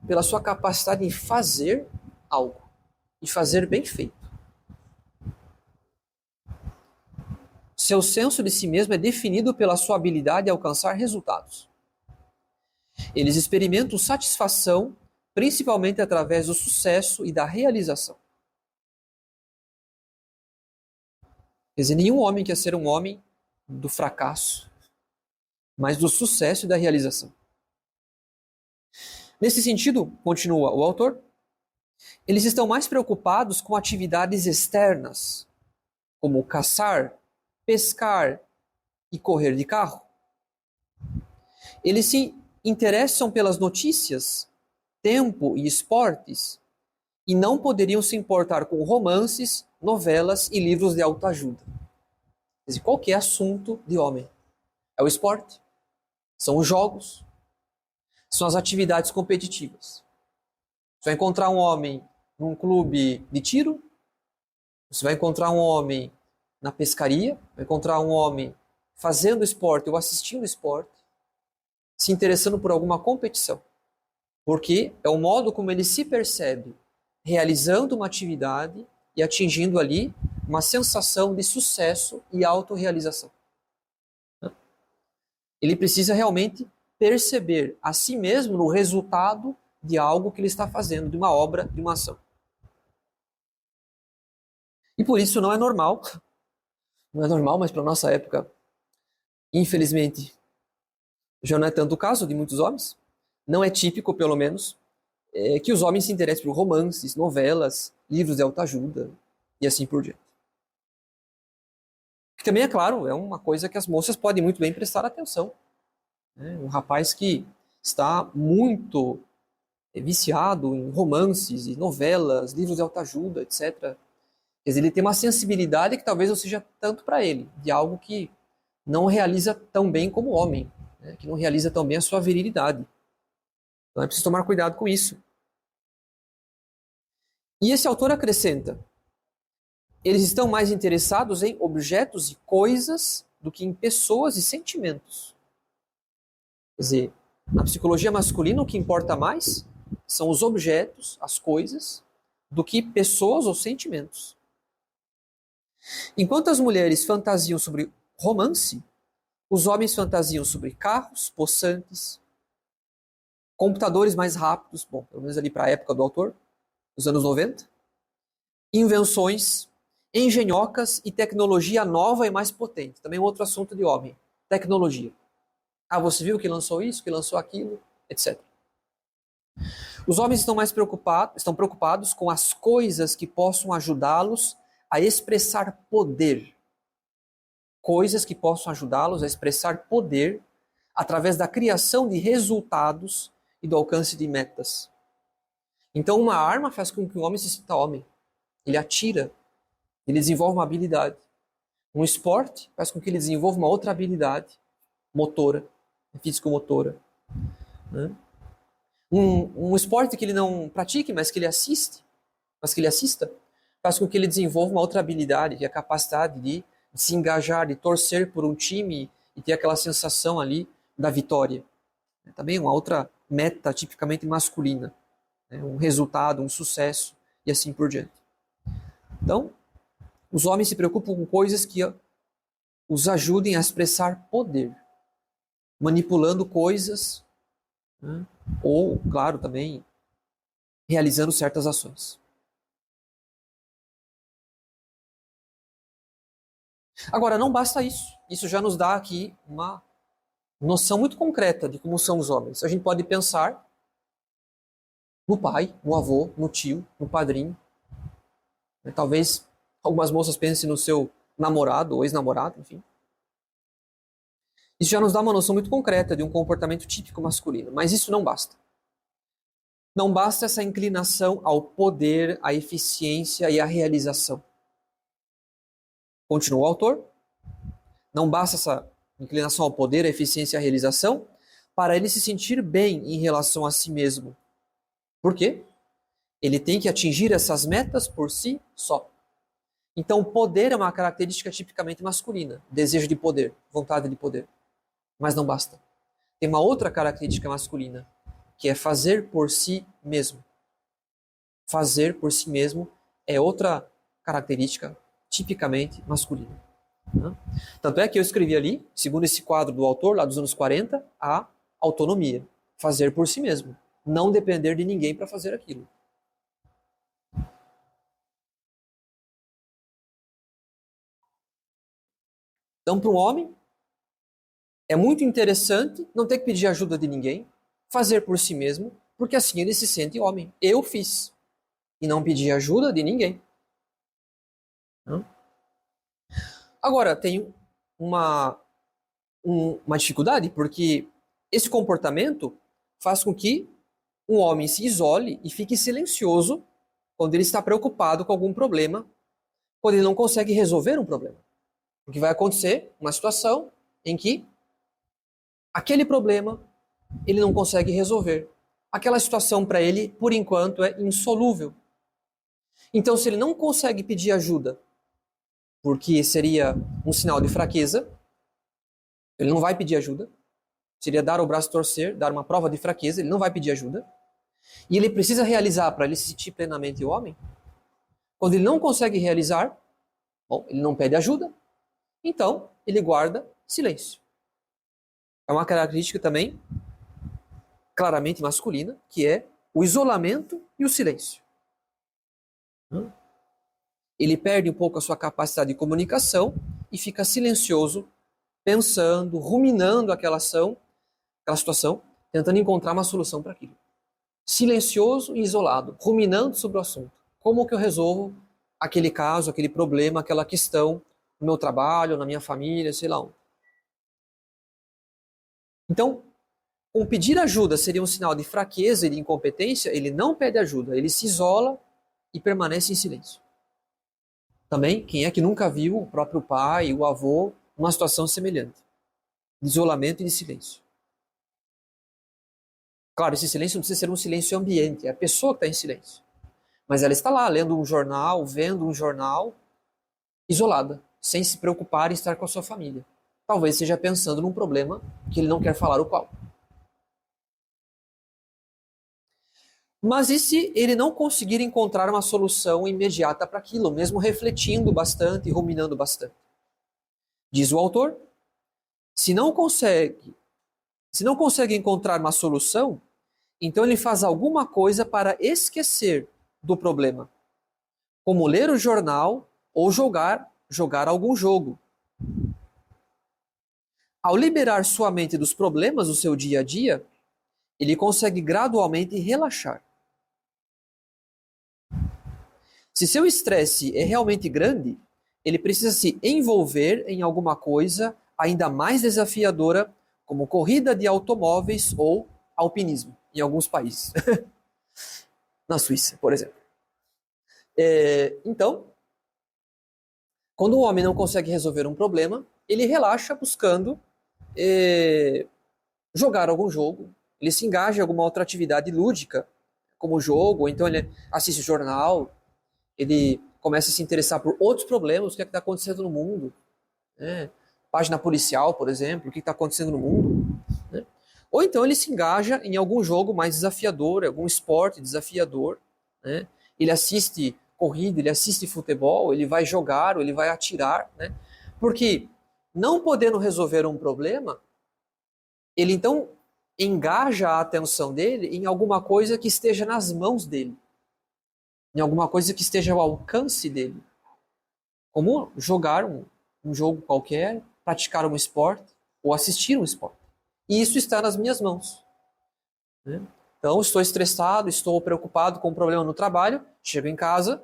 pela sua capacidade em fazer algo e fazer bem feito. Seu senso de si mesmo é definido pela sua habilidade em alcançar resultados. Eles experimentam satisfação principalmente através do sucesso e da realização. Quer dizer, nenhum homem quer ser um homem do fracasso, mas do sucesso e da realização. Nesse sentido, continua o autor, eles estão mais preocupados com atividades externas, como caçar, pescar e correr de carro. Eles se interessam pelas notícias, tempo e esportes e não poderiam se importar com romances, novelas e livros de autoajuda. Quer dizer, qualquer assunto de homem. É o esporte, são os jogos, são as atividades competitivas. Você vai encontrar um homem num clube de tiro, você vai encontrar um homem na pescaria, vai encontrar um homem fazendo esporte ou assistindo esporte, se interessando por alguma competição. Porque é o modo como ele se percebe realizando uma atividade e atingindo ali uma sensação de sucesso e autorrealização. Ele precisa realmente perceber a si mesmo no resultado de algo que ele está fazendo, de uma obra, de uma ação. E por isso não é normal, mas para a nossa época, infelizmente, já não é tanto o caso de muitos homens, não é típico, pelo menos, que os homens se interessem por romances, novelas, livros de autoajuda e assim por diante. Que também, é claro, é uma coisa que as moças podem muito bem prestar atenção. Um rapaz que está muito viciado em romances e novelas, livros de autoajuda, etc. Quer dizer, ele tem uma sensibilidade que talvez não seja tanto para ele, de algo que não realiza tão bem como homem, né? Que não realiza tão bem a sua virilidade. Então é preciso tomar cuidado com isso. E esse autor acrescenta: eles estão mais interessados em objetos e coisas do que em pessoas e sentimentos. Quer dizer, na psicologia masculina o que importa mais são os objetos, as coisas, do que pessoas ou sentimentos. Enquanto as mulheres fantasiam sobre romance, os homens fantasiam sobre carros, possantes, computadores mais rápidos, bom, pelo menos ali para a época do autor, nos anos 90, invenções, engenhocas e tecnologia nova e mais potente. Também outro assunto de homem, tecnologia. Ah, você viu que lançou isso, que lançou aquilo, etc. Os homens estão preocupados com as coisas que possam ajudá-los a expressar poder. Coisas que possam ajudá-los a expressar poder através da criação de resultados e do alcance de metas. Então, uma arma faz com que o homem se sinta homem. Ele atira, ele desenvolve uma habilidade. Um esporte faz com que ele desenvolva uma outra habilidade motora, físico-motora. Né? Um esporte que ele não pratique, mas que ele assista, faz com que ele desenvolva uma outra habilidade, que é a capacidade de se engajar, de torcer por um time e ter aquela sensação ali da vitória. Também uma outra meta tipicamente masculina, né? Um resultado, um sucesso e assim por diante. Então, os homens se preocupam com coisas que os ajudem a expressar poder, manipulando coisas, né? Ou, claro, também realizando certas ações. Agora, não basta isso. Isso já nos dá aqui uma noção muito concreta de como são os homens. A gente pode pensar no pai, no avô, no tio, no padrinho. Talvez algumas moças pensem no seu namorado ou ex-namorado, enfim. Isso já nos dá uma noção muito concreta de um comportamento típico masculino. Mas isso não basta. Não basta essa inclinação ao poder, à eficiência e à realização. Continua o autor. Não basta essa inclinação ao poder, à eficiência e à realização para ele se sentir bem em relação a si mesmo. Por quê? Ele tem que atingir essas metas por si só. Então, poder é uma característica tipicamente masculina. Desejo de poder, vontade de poder. Mas não basta. Tem uma outra característica masculina, que é fazer por si mesmo. Fazer por si mesmo é outra característica tipicamente masculina. Tanto é que eu escrevi ali, segundo esse quadro do autor, lá dos anos 40, a autonomia. Fazer por si mesmo. Não depender de ninguém para fazer aquilo. Então, para um homem, é muito interessante não ter que pedir ajuda de ninguém, fazer por si mesmo, porque assim ele se sente homem. Eu fiz. E não pedi ajuda de ninguém. Agora, tem uma dificuldade, porque Esse comportamento faz com que um homem se isole e fique silencioso quando ele está preocupado com algum problema, quando ele não consegue resolver um problema. Porque vai acontecer uma situação em que aquele problema ele não consegue resolver. Aquela situação para ele, por enquanto, é insolúvel. Então, se ele não consegue pedir ajuda, porque seria um sinal de fraqueza, ele não vai pedir ajuda, seria dar o braço a torcer, dar uma prova de fraqueza, ele não vai pedir ajuda, e ele precisa realizar para ele se sentir plenamente homem. Quando ele não consegue realizar, bom, ele não pede ajuda, então ele guarda silêncio. É uma característica também claramente masculina, que é o isolamento e o silêncio. Ele perde um pouco a sua capacidade de comunicação e fica silencioso, pensando, ruminando aquela ação, aquela situação, tentando encontrar uma solução para aquilo. Silencioso e isolado, ruminando sobre o assunto. Como que eu resolvo aquele caso, aquele problema, aquela questão no meu trabalho, na minha família, sei lá onde. Então, com pedir ajuda seria um sinal de fraqueza e de incompetência, ele não pede ajuda, ele se isola e permanece em silêncio. Também, quem é que nunca viu o próprio pai, o avô, numa situação semelhante? De isolamento e de silêncio. Claro, esse silêncio não precisa ser um silêncio ambiente, é a pessoa que está em silêncio. Mas ela está lá, lendo um jornal, vendo um jornal, isolada, sem se preocupar em estar com a sua família. Talvez esteja pensando num problema que ele não quer falar o qual. Mas e se ele não conseguir encontrar uma solução imediata para aquilo, mesmo refletindo bastante e ruminando bastante? Diz o autor, se não consegue encontrar uma solução, então ele faz alguma coisa para esquecer do problema, como ler o jornal ou jogar algum jogo. Ao liberar sua mente dos problemas do seu dia a dia, ele consegue gradualmente relaxar. Se seu estresse é realmente grande, ele precisa se envolver em alguma coisa ainda mais desafiadora, como corrida de automóveis ou alpinismo, em alguns países. Na Suíça, por exemplo. Então, quando o homem não consegue resolver um problema, ele relaxa buscando jogar algum jogo, ele se engaja em alguma outra atividade lúdica, como jogo, ou então ele assiste jornal, ele começa a se interessar por outros problemas, o que é que está acontecendo no mundo, né? Página policial, por exemplo, o que está acontecendo no mundo, né? Ou então ele se engaja em algum jogo mais desafiador, algum esporte desafiador, né? Ele assiste corrida, ele assiste futebol, ele vai jogar, ou ele vai atirar, né? Porque não podendo resolver um problema, ele então engaja a atenção dele em alguma coisa que esteja nas mãos dele, em alguma coisa que esteja ao alcance dele, como jogar um jogo qualquer, praticar um esporte ou assistir um esporte. E isso está nas minhas mãos, né? Então, estou estressado, estou preocupado com um problema no trabalho, chego em casa,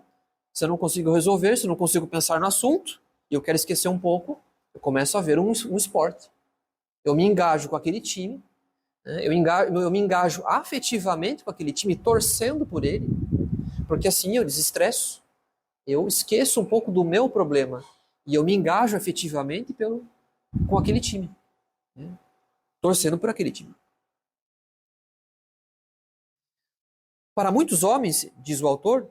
se eu não consigo resolver, se eu não consigo pensar no assunto, e eu quero esquecer um pouco, eu começo a ver um esporte. Eu me engajo com aquele time, né? Eu me engajo afetivamente com aquele time, torcendo por ele, porque assim eu desestresso, eu esqueço um pouco do meu problema e eu me engajo afetivamente com aquele time, né? Torcendo por aquele time. Para muitos homens, diz o autor,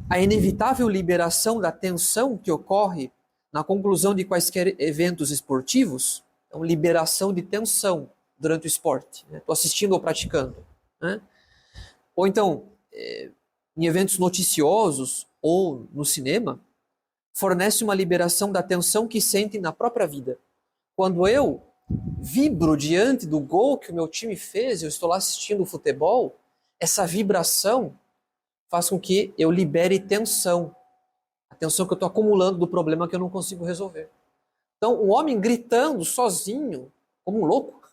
a inevitável liberação da tensão que ocorre na conclusão de quaisquer eventos esportivos, então liberação de tensão durante o esporte, né? Estou assistindo ou praticando, né? Ou então, em eventos noticiosos ou no cinema, fornece uma liberação da tensão que sentem na própria vida. Quando eu vibro diante do gol que o meu time fez, eu estou lá assistindo o futebol, essa vibração faz com que eu libere tensão, a tensão que eu estou acumulando do problema que eu não consigo resolver. Então, um homem gritando sozinho, como um louco,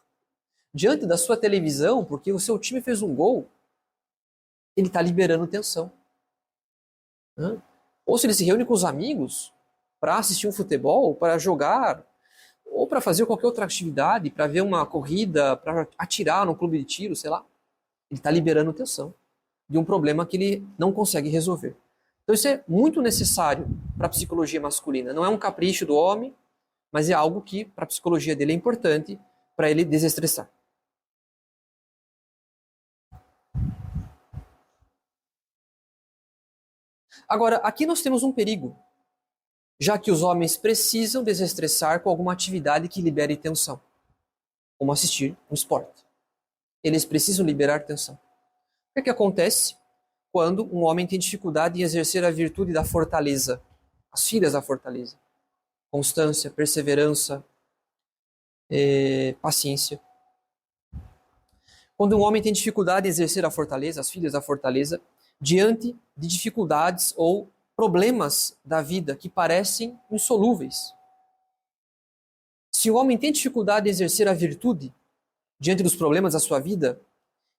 diante da sua televisão, porque o seu time fez um gol, ele está liberando tensão. Ou se ele se reúne com os amigos para assistir um futebol, para jogar ou para fazer qualquer outra atividade, para ver uma corrida, para atirar num clube de tiro, sei lá, ele está liberando tensão de um problema que ele não consegue resolver. Então isso é muito necessário para a psicologia masculina. Não é um capricho do homem, mas é algo que para a psicologia dele é importante para ele desestressar. Agora, aqui nós temos um perigo, já que os homens precisam desestressar com alguma atividade que libere tensão, como assistir um esporte. Eles precisam liberar tensão. O que acontece quando um homem tem dificuldade em exercer a virtude da fortaleza, as filhas da fortaleza? Constância, perseverança, paciência. Quando um homem tem dificuldade em exercer a fortaleza, as filhas da fortaleza, diante de dificuldades ou problemas da vida que parecem insolúveis. Se o homem tem dificuldade em exercer a virtude diante dos problemas da sua vida,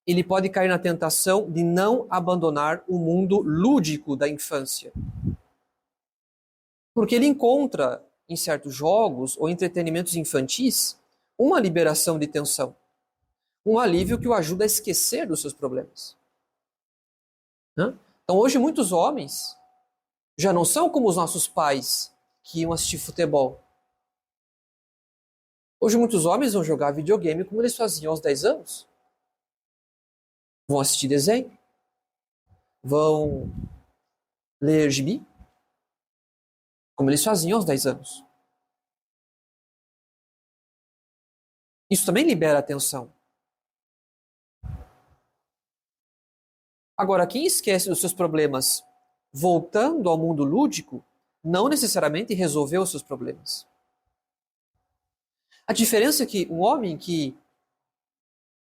ele pode cair na tentação de não abandonar o mundo lúdico da infância. Porque ele encontra em certos jogos ou entretenimentos infantis uma liberação de tensão, um alívio que o ajuda a esquecer dos seus problemas. Então hoje muitos homens já não são como os nossos pais que iam assistir futebol. Hoje muitos homens vão jogar videogame como eles faziam aos 10 anos. Vão assistir desenho, vão ler gibi, como eles faziam aos 10 anos. Isso também libera a atenção. Agora, quem esquece dos seus problemas voltando ao mundo lúdico, não necessariamente resolveu os seus problemas. A diferença é que um homem que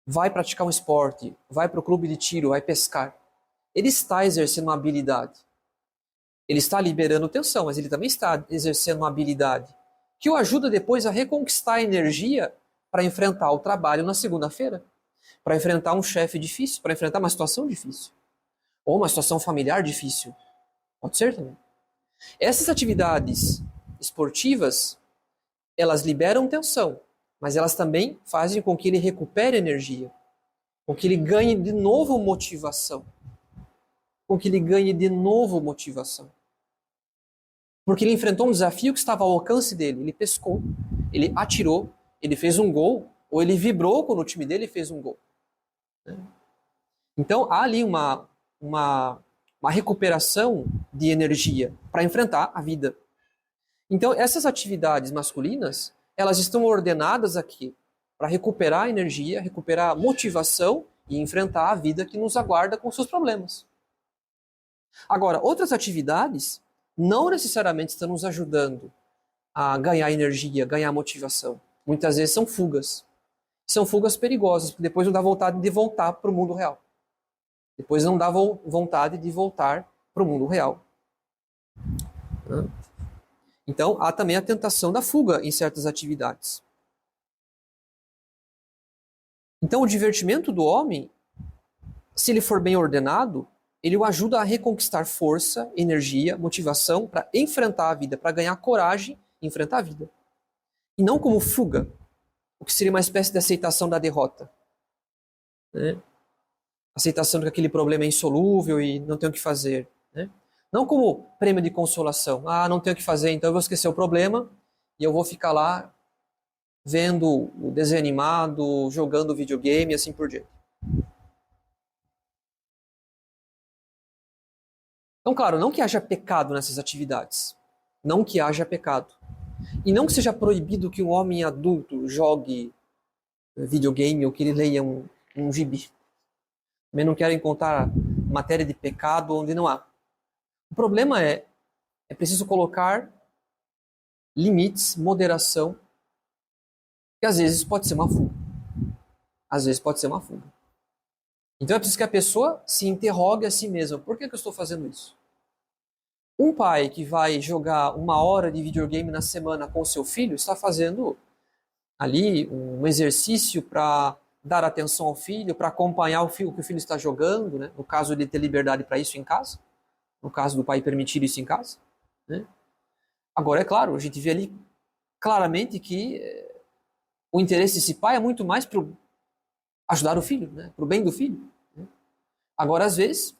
vai praticar um esporte, vai para o clube de tiro, vai pescar, ele está exercendo uma habilidade. Ele está liberando tensão, mas ele também está exercendo uma habilidade que o ajuda depois a reconquistar a energia para enfrentar o trabalho na segunda-feira, para enfrentar um chefe difícil, para enfrentar uma situação difícil, ou uma situação familiar difícil. Pode ser também. Essas atividades esportivas, elas liberam tensão, mas elas também fazem com que ele recupere energia, com que ele ganhe de novo motivação. Porque ele enfrentou um desafio que estava ao alcance dele. Ele pescou, ele atirou, ele fez um gol, ou ele vibrou quando o time dele fez um gol. Então há ali uma recuperação de energia para enfrentar a vida. Então essas atividades masculinas, elas estão ordenadas aqui para recuperar a energia, recuperar a motivação e enfrentar a vida que nos aguarda com seus problemas. Agora, outras atividades não necessariamente estão nos ajudando a ganhar energia, ganhar motivação. Muitas vezes são fugas. São fugas perigosas, porque depois não dá vontade de voltar para o mundo real. Depois não dá vontade de voltar para o mundo real. Então, há também a tentação da fuga em certas atividades. Então, o divertimento do homem, se ele for bem ordenado, ele o ajuda a reconquistar força, energia, motivação para enfrentar a vida, para ganhar coragem e enfrentar a vida. E não como fuga, o que seria uma espécie de aceitação da derrota. Aceitação de que aquele problema é insolúvel e não tem o que fazer. Não como prêmio de consolação. Não tenho o que fazer, então eu vou esquecer o problema e eu vou ficar lá vendo o desenho animado, jogando videogame e assim por diante. Então, claro, não que haja pecado nessas atividades. Não que haja pecado. E não que seja proibido que um homem adulto jogue videogame ou que ele leia um gibi. Também não quero encontrar matéria de pecado onde não há. O problema é preciso colocar limites, moderação, que às vezes pode ser uma fuga. Então é preciso que a pessoa se interrogue a si mesma. Por que eu estou fazendo isso? Um pai que vai jogar 1 hora de videogame na semana com o seu filho está fazendo ali um exercício para dar atenção ao filho, para acompanhar o que o filho está jogando, no caso de ter liberdade para isso em casa, no caso do pai permitir isso em casa. Agora, é claro, a gente vê ali claramente que o interesse desse pai é muito mais para ajudar o filho, né? Para o bem do filho. Né? Agora, às vezes,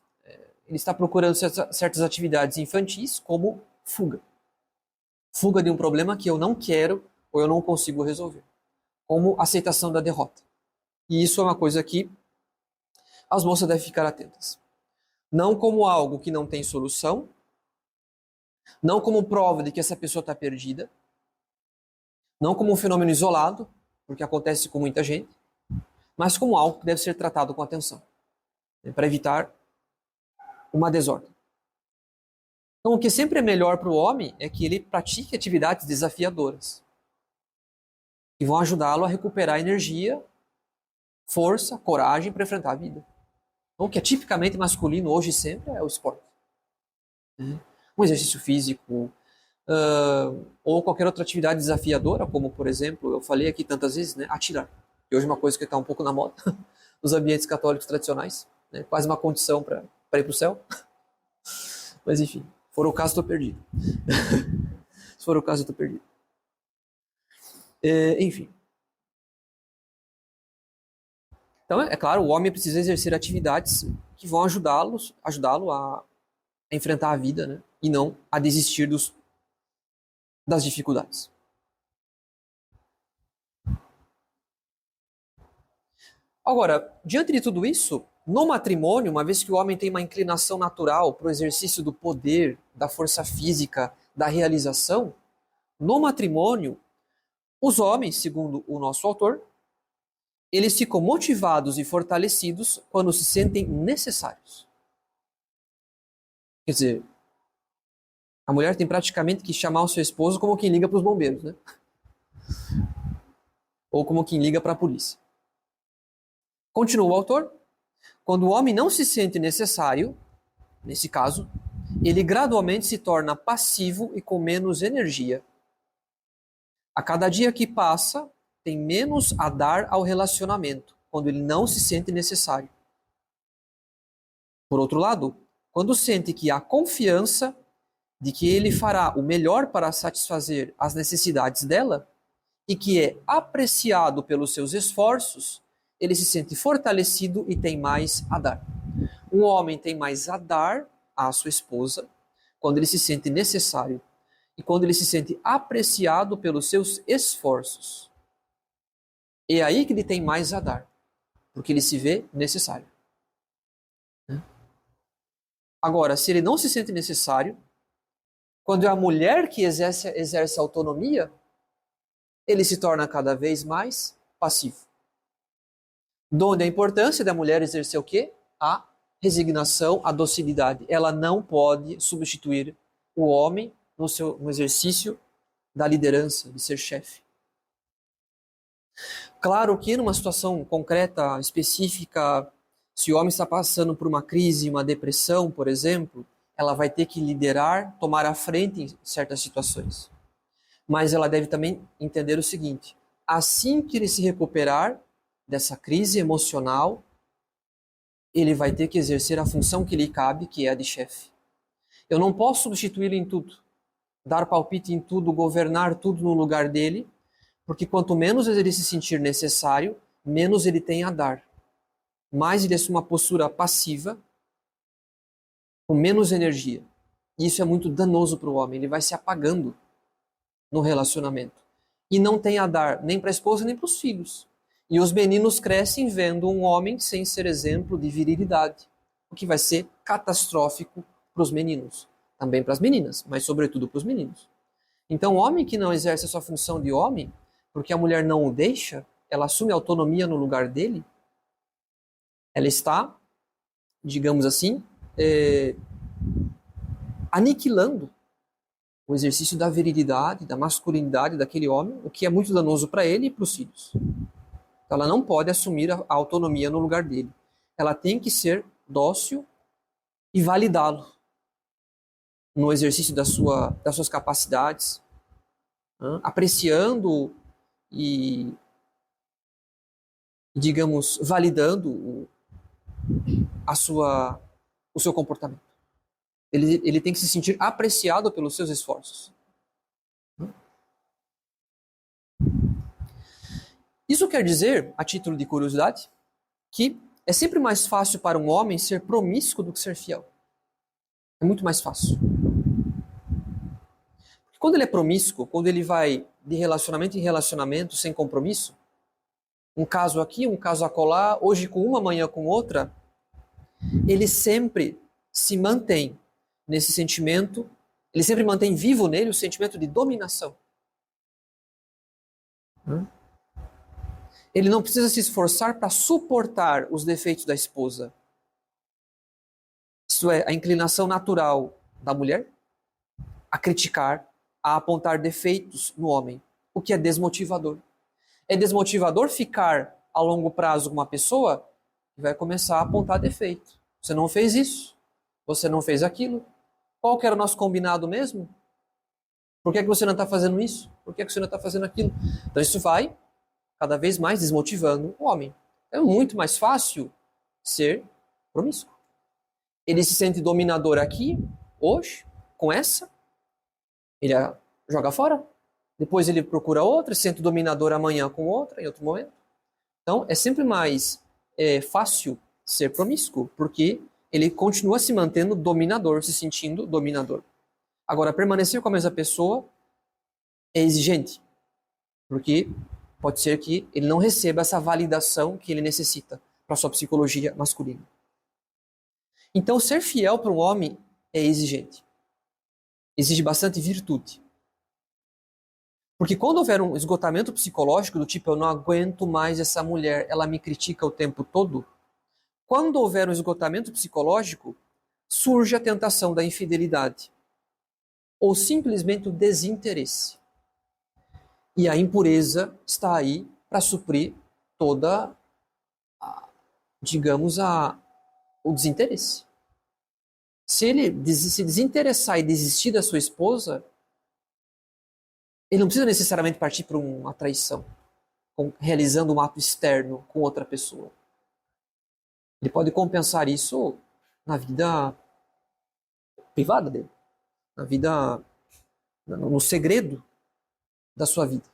ele está procurando certas atividades infantis como fuga. Fuga de um problema que eu não quero ou eu não consigo resolver. Como aceitação da derrota. E isso é uma coisa que as moças devem ficar atentas. Não como algo que não tem solução, não como prova de que essa pessoa está perdida, não como um fenômeno isolado, porque acontece com muita gente, mas como algo que deve ser tratado com atenção, né, para evitar uma desordem. Então, o que sempre é melhor para o homem é que ele pratique atividades desafiadoras, que vão ajudá-lo a recuperar energia, força, coragem para enfrentar a vida. Então, o que é tipicamente masculino hoje e sempre é o esporte. Né? Um exercício físico, ou qualquer outra atividade desafiadora, como, por exemplo, eu falei aqui tantas vezes, né, atirar. E hoje é uma coisa que está um pouco na moda nos ambientes católicos tradicionais, né, quase uma condição para ir para o céu. Mas enfim, se for o caso, estou perdido. Se for o caso, estou perdido. Enfim. Então, é claro, o homem precisa exercer atividades que vão ajudá-lo a enfrentar a vida, né, e não a desistir das dificuldades. Agora, diante de tudo isso, no matrimônio, uma vez que o homem tem uma inclinação natural para o exercício do poder, da força física, da realização, no matrimônio, os homens, segundo o nosso autor, eles ficam motivados e fortalecidos quando se sentem necessários. Quer dizer, a mulher tem praticamente que chamar o seu esposo como quem liga para os bombeiros, né? Ou como quem liga para a polícia. Continua o autor. Quando o homem não se sente necessário, nesse caso, ele gradualmente se torna passivo e com menos energia. A cada dia que passa, tem menos a dar ao relacionamento, quando ele não se sente necessário. Por outro lado, quando sente que há confiança de que ele fará o melhor para satisfazer as necessidades dela e que é apreciado pelos seus esforços, ele se sente fortalecido e tem mais a dar. Um homem tem mais a dar à sua esposa quando ele se sente necessário e quando ele se sente apreciado pelos seus esforços. É aí que ele tem mais a dar, porque ele se vê necessário. Agora, se ele não se sente necessário, quando é a mulher que exerce autonomia, ele se torna cada vez mais passivo. Donde a importância da mulher exercer o quê? A resignação, a docilidade. Ela não pode substituir o homem no exercício da liderança, de ser chefe. Claro que numa situação concreta, específica, se o homem está passando por uma crise, uma depressão, por exemplo, ela vai ter que liderar, tomar a frente em certas situações. Mas ela deve também entender o seguinte: assim que ele se recuperar dessa crise emocional, ele vai ter que exercer a função que lhe cabe, que é a de chefe. Eu não posso substituí-lo em tudo, dar palpite em tudo, governar tudo no lugar dele, porque quanto menos ele se sentir necessário, menos ele tem a dar. Mais ele assume uma postura passiva, com menos energia. E isso é muito danoso para o homem, ele vai se apagando no relacionamento. E não tem a dar nem para a esposa nem para os filhos. E os meninos crescem vendo um homem sem ser exemplo de virilidade, o que vai ser catastrófico para os meninos. Também para as meninas, mas sobretudo para os meninos. Então, o homem que não exerce a sua função de homem, porque a mulher não o deixa, ela assume autonomia no lugar dele, ela está, digamos assim, aniquilando o exercício da virilidade, da masculinidade daquele homem, o que é muito danoso para ele e para os filhos. Então, ela não pode assumir a autonomia no lugar dele. Ela tem que ser dócil e validá-lo no exercício das suas capacidades, apreciando e, digamos, validando o seu comportamento. Ele tem que se sentir apreciado pelos seus esforços. Isso quer dizer, a título de curiosidade, que é sempre mais fácil para um homem ser promíscuo do que ser fiel. É muito mais fácil. Quando ele é promíscuo, quando ele vai de relacionamento em relacionamento sem compromisso, um caso aqui, um caso acolá, hoje com uma, amanhã com outra, ele sempre se mantém nesse sentimento, ele sempre mantém vivo nele o sentimento de dominação. Ele não precisa se esforçar para suportar os defeitos da esposa. Isso é, a inclinação natural da mulher a criticar, a apontar defeitos no homem, o que é desmotivador. É desmotivador ficar a longo prazo com uma pessoa que vai começar a apontar defeito. Você não fez isso, você não fez aquilo. Qual que era o nosso combinado mesmo? Por que você não está fazendo isso? Por que você não está fazendo aquilo? Então isso vai cada vez mais desmotivando o homem. É muito mais fácil ser promíscuo. Ele se sente dominador aqui, hoje, com essa, ele a joga fora. Depois ele procura outra, se sente dominador amanhã com outra, em outro momento. Então é sempre mais fácil ser promíscuo, porque ele continua se mantendo dominador, se sentindo dominador. Agora, permanecer com a mesma pessoa é exigente, porque pode ser que ele não receba essa validação que ele necessita para sua psicologia masculina. Então, ser fiel para um homem é exigente. Exige bastante virtude. Porque quando houver um esgotamento psicológico do tipo, eu não aguento mais essa mulher, ela me critica o tempo todo, quando houver um esgotamento psicológico, surge a tentação da infidelidade. Ou simplesmente o desinteresse. E a impureza está aí para suprir toda, o desinteresse. Se ele se desinteressar e desistir da sua esposa, ele não precisa necessariamente partir para uma traição, realizando um ato externo com outra pessoa. Ele pode compensar isso na vida privada dele, na vida, no segredo da sua vida.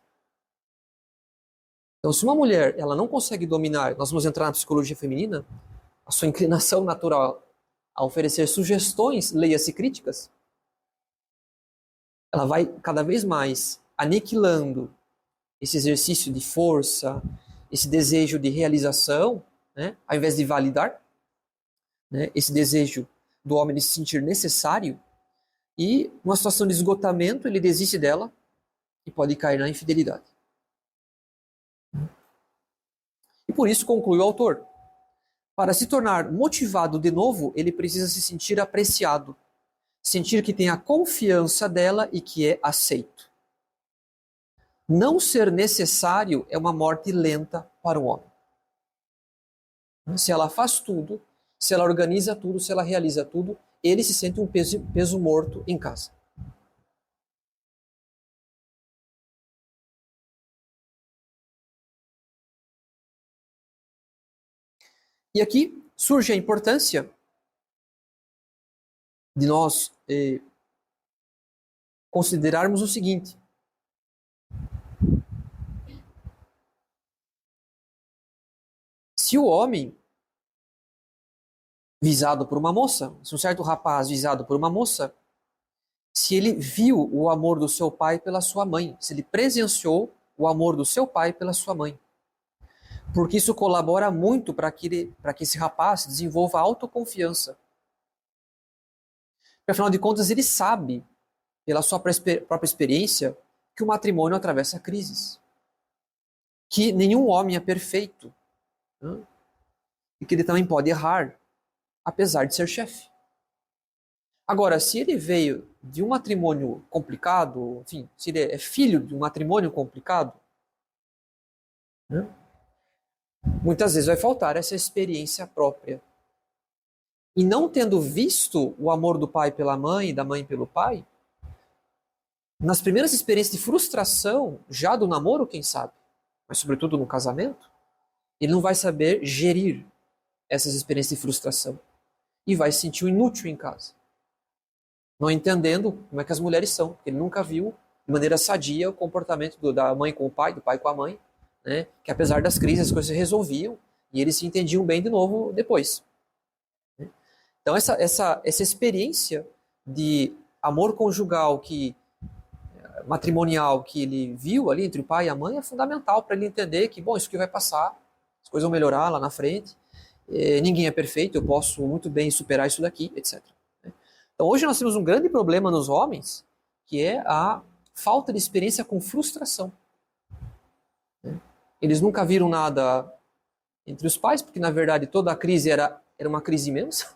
Então, se uma mulher ela não consegue dominar, nós vamos entrar na psicologia feminina, a sua inclinação natural a oferecer sugestões, leia-se críticas, ela vai cada vez mais aniquilando esse exercício de força, esse desejo de realização, né, ao invés de validar, né, esse desejo do homem de se sentir necessário, e numa situação de esgotamento ele desiste dela e pode cair na infidelidade. E por isso conclui o autor: para se tornar motivado de novo, ele precisa se sentir apreciado, sentir que tem a confiança dela e que é aceito. Não ser necessário é uma morte lenta para o homem. Se ela faz tudo, se ela organiza tudo, se ela realiza tudo, ele se sente um peso morto em casa. E aqui surge a importância de nós considerarmos o seguinte: se o homem visado por uma moça, se um certo rapaz visado por uma moça, se ele viu o amor do seu pai pela sua mãe, se ele presenciou o amor do seu pai pela sua mãe, porque isso colabora muito para que esse rapaz desenvolva autoconfiança. Porque, afinal de contas, ele sabe, pela sua própria experiência, que o matrimônio atravessa crises. Que nenhum homem é perfeito. Né? E que ele também pode errar, apesar de ser chefe. Agora, se ele veio de um matrimônio complicado, enfim, se ele é filho de um matrimônio complicado, né? Muitas vezes vai faltar essa experiência própria. E não tendo visto o amor do pai pela mãe e da mãe pelo pai, nas primeiras experiências de frustração, já do namoro, quem sabe, mas sobretudo no casamento, ele não vai saber gerir essas experiências de frustração. E vai se sentir inútil em casa. Não entendendo como é que as mulheres são, porque ele nunca viu de maneira sadia o comportamento da mãe com o pai, do pai com a mãe, né? Que apesar das crises as coisas se resolviam e eles se entendiam bem de novo depois. Então essa experiência de amor conjugal matrimonial que ele viu ali entre o pai e a mãe é fundamental para ele entender que, bom, isso aqui vai passar, as coisas vão melhorar lá na frente, ninguém é perfeito, eu posso muito bem superar isso daqui, etc. Então hoje nós temos um grande problema nos homens, que é a falta de experiência com frustração. Eles nunca viram nada entre os pais, porque na verdade toda a crise era uma crise imensa,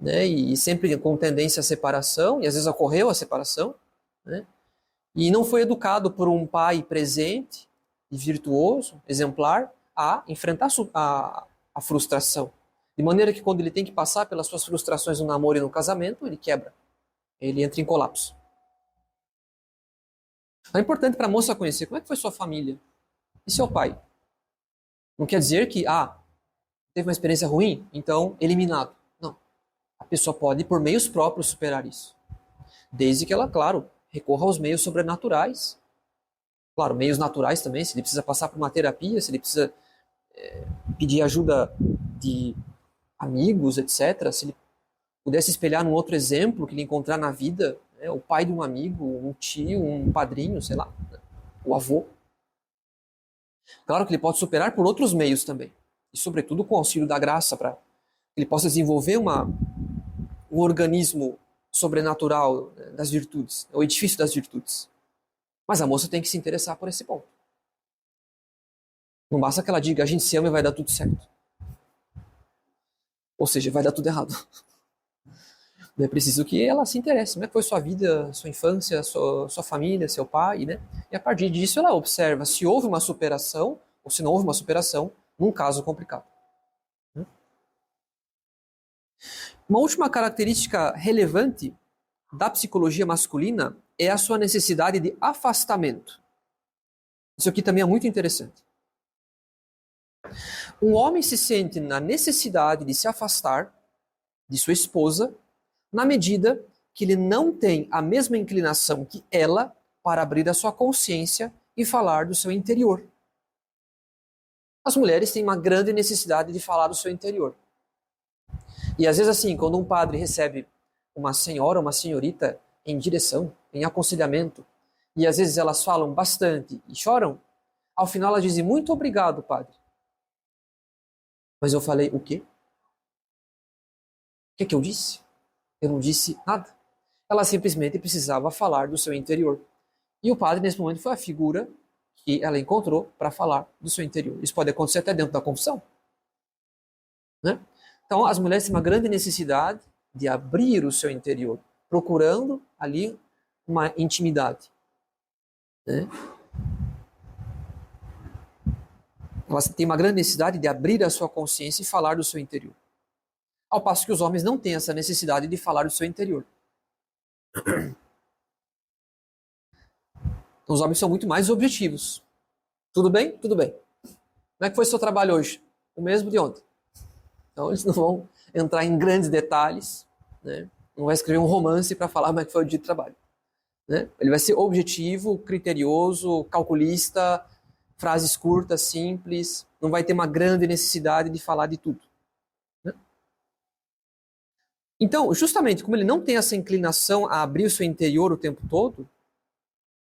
né? E sempre com tendência à separação, e às vezes ocorreu a separação, né? E não foi educado por um pai presente e virtuoso, exemplar, a enfrentar a frustração. De maneira que quando ele tem que passar pelas suas frustrações no namoro e no casamento, ele quebra. Ele entra em colapso. É importante para a moça conhecer como é que foi sua família e seu pai. Não quer dizer que, teve uma experiência ruim, então eliminado. Não. A pessoa pode, por meios próprios, superar isso. Desde que ela, claro, recorra aos meios sobrenaturais. Claro, meios naturais também, se ele precisa passar por uma terapia, se ele precisa pedir ajuda de amigos, etc. Se ele pudesse espelhar num outro exemplo que ele encontrar na vida, né, o pai de um amigo, um tio, um padrinho, sei lá, o avô. Claro que ele pode superar por outros meios também. E sobretudo com o auxílio da graça, para que ele possa desenvolver um organismo sobrenatural das virtudes, o edifício das virtudes. Mas a moça tem que se interessar por esse ponto. Não basta que ela diga, a gente se ama e vai dar tudo certo. Ou seja, vai dar tudo errado. É preciso que ela se interesse. Como é que foi sua vida, sua infância, sua família, seu pai, né? E a partir disso ela observa se houve uma superação ou se não houve uma superação num caso complicado. Uma última característica relevante da psicologia masculina é a sua necessidade de afastamento. Isso aqui também é muito interessante. Um homem se sente na necessidade de se afastar de sua esposa na medida que ele não tem a mesma inclinação que ela para abrir a sua consciência e falar do seu interior. As mulheres têm uma grande necessidade de falar do seu interior. E às vezes assim, quando um padre recebe uma senhora, uma senhorita em direção, em aconselhamento, e às vezes elas falam bastante e choram, ao final elas dizem, muito obrigado, padre. Mas eu falei, o quê? O que eu disse? Eu não disse nada. Ela simplesmente precisava falar do seu interior. E o padre, nesse momento, foi a figura que ela encontrou para falar do seu interior. Isso pode acontecer até dentro da confissão. Né? Então, as mulheres têm uma grande necessidade de abrir o seu interior, procurando ali uma intimidade. Né? Elas têm uma grande necessidade de abrir a sua consciência e falar do seu interior. Ao passo que os homens não têm essa necessidade de falar do seu interior. Então, os homens são muito mais objetivos. Tudo bem? Tudo bem. Como é que foi seu trabalho hoje? O mesmo de ontem. Então, eles não vão entrar em grandes detalhes, né? Não vai escrever um romance para falar como é que foi o dia de trabalho. Né? Ele vai ser objetivo, criterioso, calculista, frases curtas, simples, não vai ter uma grande necessidade de falar de tudo. Né? Então, justamente como ele não tem essa inclinação a abrir o seu interior o tempo todo,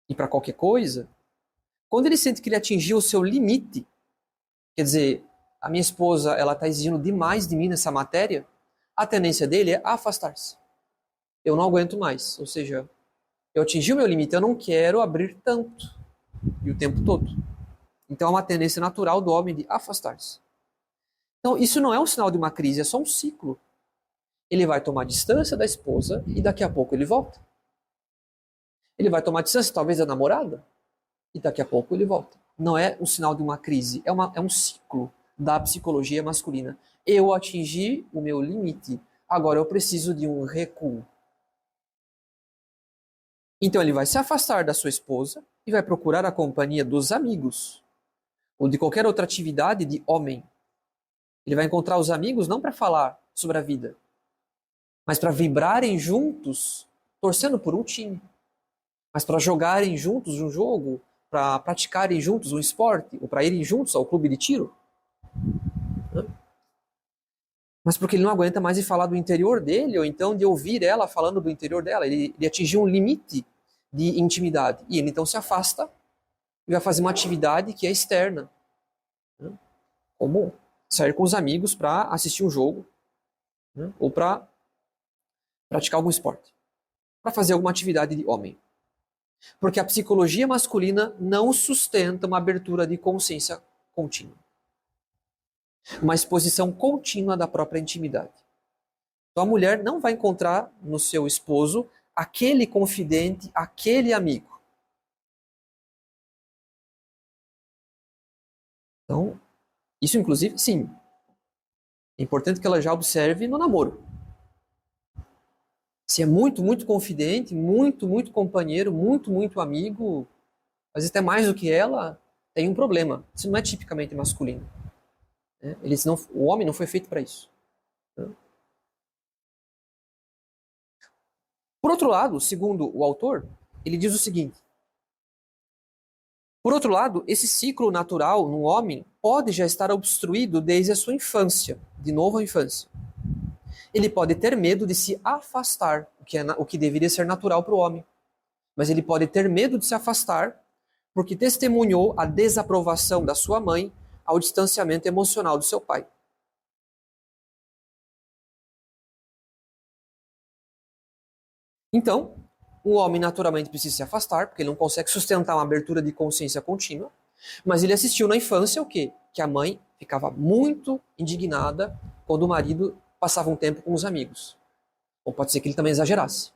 e para qualquer coisa, quando ele sente que ele atingiu o seu limite, quer dizer, a minha esposa ela está exigindo demais de mim nessa matéria, a tendência dele é afastar-se. Eu não aguento mais, ou seja, eu atingi o meu limite, eu não quero abrir tanto, e o tempo todo. Então é uma tendência natural do homem de afastar-se. Então isso não é um sinal de uma crise, é só um ciclo. Ele vai tomar distância da esposa e daqui a pouco ele volta. Ele vai tomar distância talvez da namorada e daqui a pouco ele volta. Não é um sinal de uma crise, é um ciclo da psicologia masculina. Eu atingi o meu limite, agora eu preciso de um recuo. Então ele vai se afastar da sua esposa e vai procurar a companhia dos amigos ou de qualquer outra atividade de homem. Ele vai encontrar os amigos não para falar sobre a vida, mas para vibrarem juntos, torcendo por um time. Mas para jogarem juntos um jogo, para praticarem juntos um esporte, ou para irem juntos ao clube de tiro. Mas porque ele não aguenta mais de falar do interior dele, ou então de ouvir ela falando do interior dela. Ele atingiu um limite de intimidade. E ele então se afasta e vai fazer uma atividade que é externa. Como sair com os amigos para assistir um jogo, ou para praticar algum esporte. Para fazer alguma atividade de homem. Porque a psicologia masculina não sustenta uma abertura de consciência contínua. Uma exposição contínua da própria intimidade. Então a mulher não vai encontrar no seu esposo aquele confidente, aquele amigo. Então, isso inclusive, sim, é importante que ela já observe no namoro. Se é muito, muito confidente, muito, muito companheiro, muito, muito amigo, às vezes até mais do que ela, tem um problema. Isso não é tipicamente masculino. O homem não foi feito para isso. Por outro lado, segundo o autor, ele diz o seguinte: por outro lado, esse ciclo natural no homem pode já estar obstruído desde a sua infância, de novo a infância. Ele pode ter medo de se afastar, o que deveria ser natural para o homem. Mas ele pode ter medo de se afastar porque testemunhou a desaprovação da sua mãe ao distanciamento emocional do seu pai. Então, o homem naturalmente precisa se afastar, porque ele não consegue sustentar uma abertura de consciência contínua, mas ele assistiu na infância o quê? Que a mãe ficava muito indignada quando o marido passava um tempo com os amigos. Ou pode ser que ele também exagerasse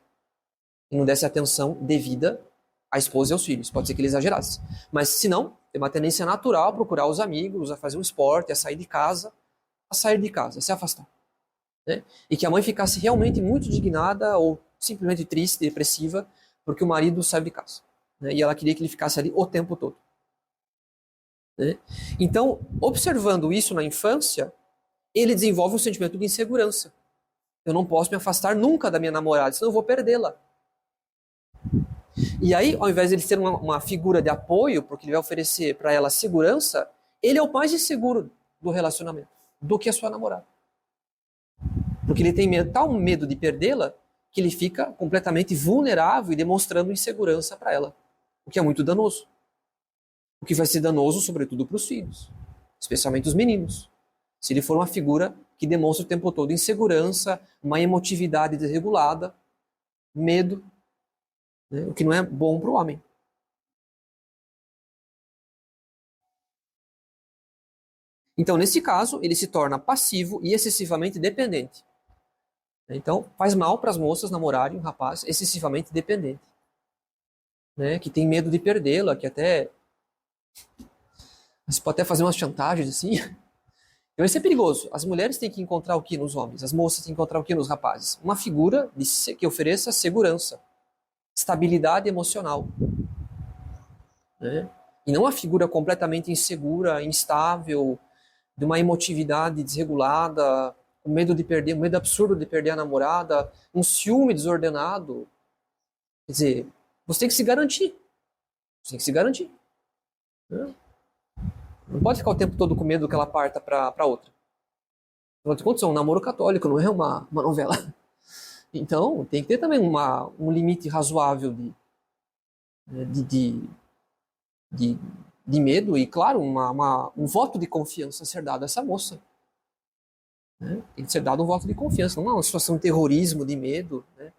e não desse atenção devida à esposa e aos filhos. Pode ser que ele exagerasse. Mas se não, tem uma tendência natural a procurar os amigos, a fazer um esporte, a sair de casa, a se afastar. Né? E que a mãe ficasse realmente muito indignada ou simplesmente triste, depressiva, porque o marido saiu de casa. Né? E ela queria que ele ficasse ali o tempo todo. Né? Então, observando isso na infância, ele desenvolve um sentimento de insegurança. Eu não posso me afastar nunca da minha namorada, senão eu vou perdê-la. E aí, ao invés de ele ser uma figura de apoio, porque ele vai oferecer para ela segurança, ele é o mais inseguro do relacionamento do que a sua namorada. Porque ele tem tal medo de perdê-la que ele fica completamente vulnerável e demonstrando insegurança para ela, o que é muito danoso. O que vai ser danoso, sobretudo, para os filhos, especialmente os meninos. Se ele for uma figura que demonstra o tempo todo insegurança, uma emotividade desregulada, medo, né? O que não é bom para o homem. Então, nesse caso, ele se torna passivo e excessivamente dependente. Então, faz mal para as moças namorarem um rapaz excessivamente dependente, né? Que tem medo de perdê-la, que até você pode até fazer umas chantagens assim. Então isso é perigoso. As mulheres têm que encontrar o que nos homens? As moças têm que encontrar o que nos rapazes? Uma figura que ofereça segurança, estabilidade emocional. Né? E não uma figura completamente insegura, instável, de uma emotividade desregulada, um medo de perder, um medo absurdo de perder a namorada, um ciúme desordenado. Quer dizer, você tem que se garantir. Você tem que se garantir. Né? Não pode ficar o tempo todo com medo que ela parta para outra. Afinal de contas, é um namoro católico, não é uma novela. Então, tem que ter também um limite razoável de medo e, claro, um voto de confiança a ser dado a essa moça. Né? Tem que ser dado um voto de confiança, não é uma situação de terrorismo, de medo. Né?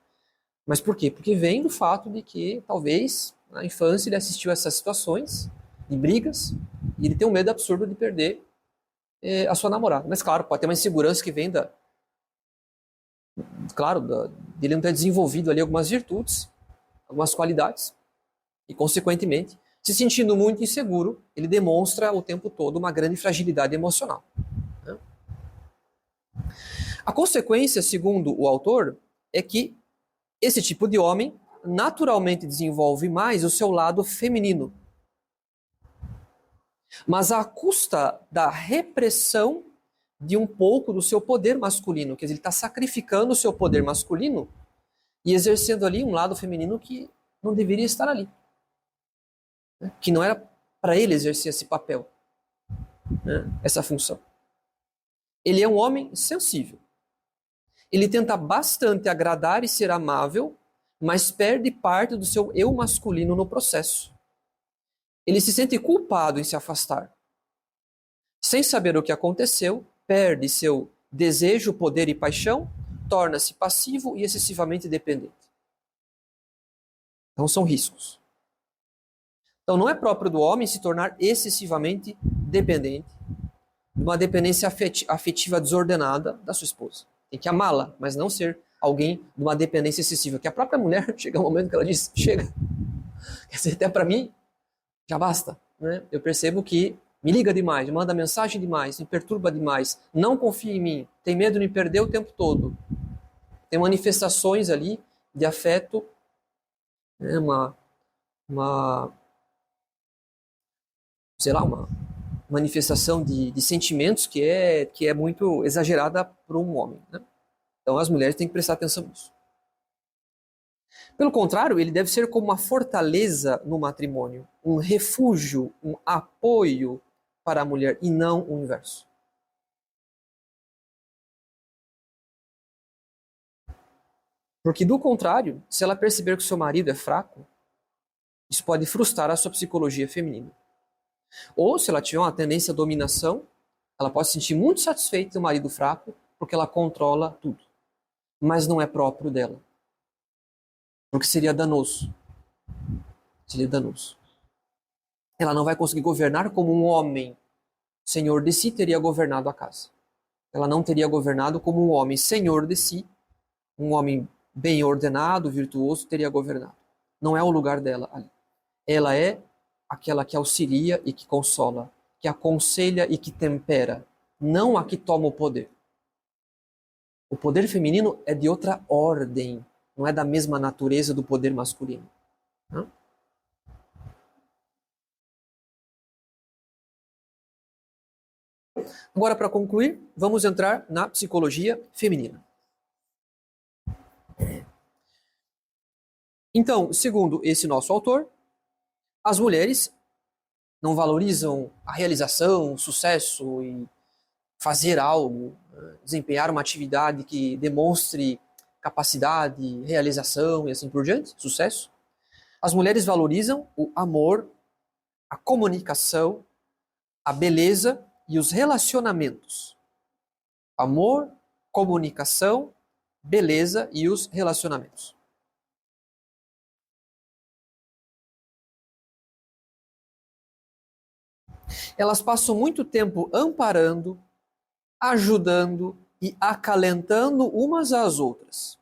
Mas por quê? Porque vem do fato de que, talvez, na infância ele assistiu a essas situações de brigas e ele tem um medo absurdo de perder a sua namorada. Mas, claro, pode ter uma insegurança que vem de ele não ter desenvolvido ali algumas virtudes, algumas qualidades, e, consequentemente, se sentindo muito inseguro, ele demonstra o tempo todo uma grande fragilidade emocional. Né? A consequência, segundo o autor, é que esse tipo de homem naturalmente desenvolve mais o seu lado feminino, mas à custa da repressão de um pouco do seu poder masculino. Quer dizer, ele está sacrificando o seu poder masculino e exercendo ali um lado feminino que não deveria estar ali. né? Que não era para ele exercer esse papel, né? Essa função. Ele é um homem sensível. Ele tenta bastante agradar e ser amável, mas perde parte do seu eu masculino no processo. Ele se sente culpado em se afastar. Sem saber o que aconteceu, perde seu desejo, poder e paixão, torna-se passivo e excessivamente dependente. Então são riscos. Então não é próprio do homem se tornar excessivamente dependente, de uma dependência afetiva desordenada da sua esposa. Tem que amá-la, mas não ser alguém de uma dependência excessiva. Que a própria mulher chega um momento que ela diz, chega. Quer dizer, até para mim, já basta. Né? Eu percebo que me liga demais, me manda mensagem demais, me perturba demais, não confia em mim, tem medo de me perder o tempo todo. Tem manifestações ali de afeto, né? Sei lá, uma manifestação de sentimentos que é muito exagerada para um homem. Né? Então as mulheres têm que prestar atenção nisso. Pelo contrário, ele deve ser como uma fortaleza no matrimônio, um refúgio, um apoio para a mulher e não o inverso. Porque do contrário, se ela perceber que seu marido é fraco, isso pode frustrar a sua psicologia feminina. Ou se ela tiver uma tendência à dominação, ela pode se sentir muito satisfeita do marido fraco porque ela controla tudo. Mas não é próprio dela. Porque seria danoso. Seria danoso. Ela não vai conseguir governar como um homem senhor de si teria governado a casa. Ela não teria governado como um homem senhor de si, um homem bem ordenado, virtuoso, teria governado. Não é o lugar dela ali. Ela é aquela que auxilia e que consola, que aconselha e que tempera, não a que toma o poder. O poder feminino é de outra ordem, não é da mesma natureza do poder masculino. Agora, para concluir, vamos entrar na psicologia feminina. Então, segundo esse nosso autor, as mulheres não valorizam a realização, o sucesso e fazer algo, desempenhar uma atividade que demonstre capacidade, realização e assim por diante, sucesso. As mulheres valorizam o amor, a comunicação, a beleza e os relacionamentos. Amor, comunicação, beleza e os relacionamentos. Elas passam muito tempo amparando, ajudando e acalentando umas às outras.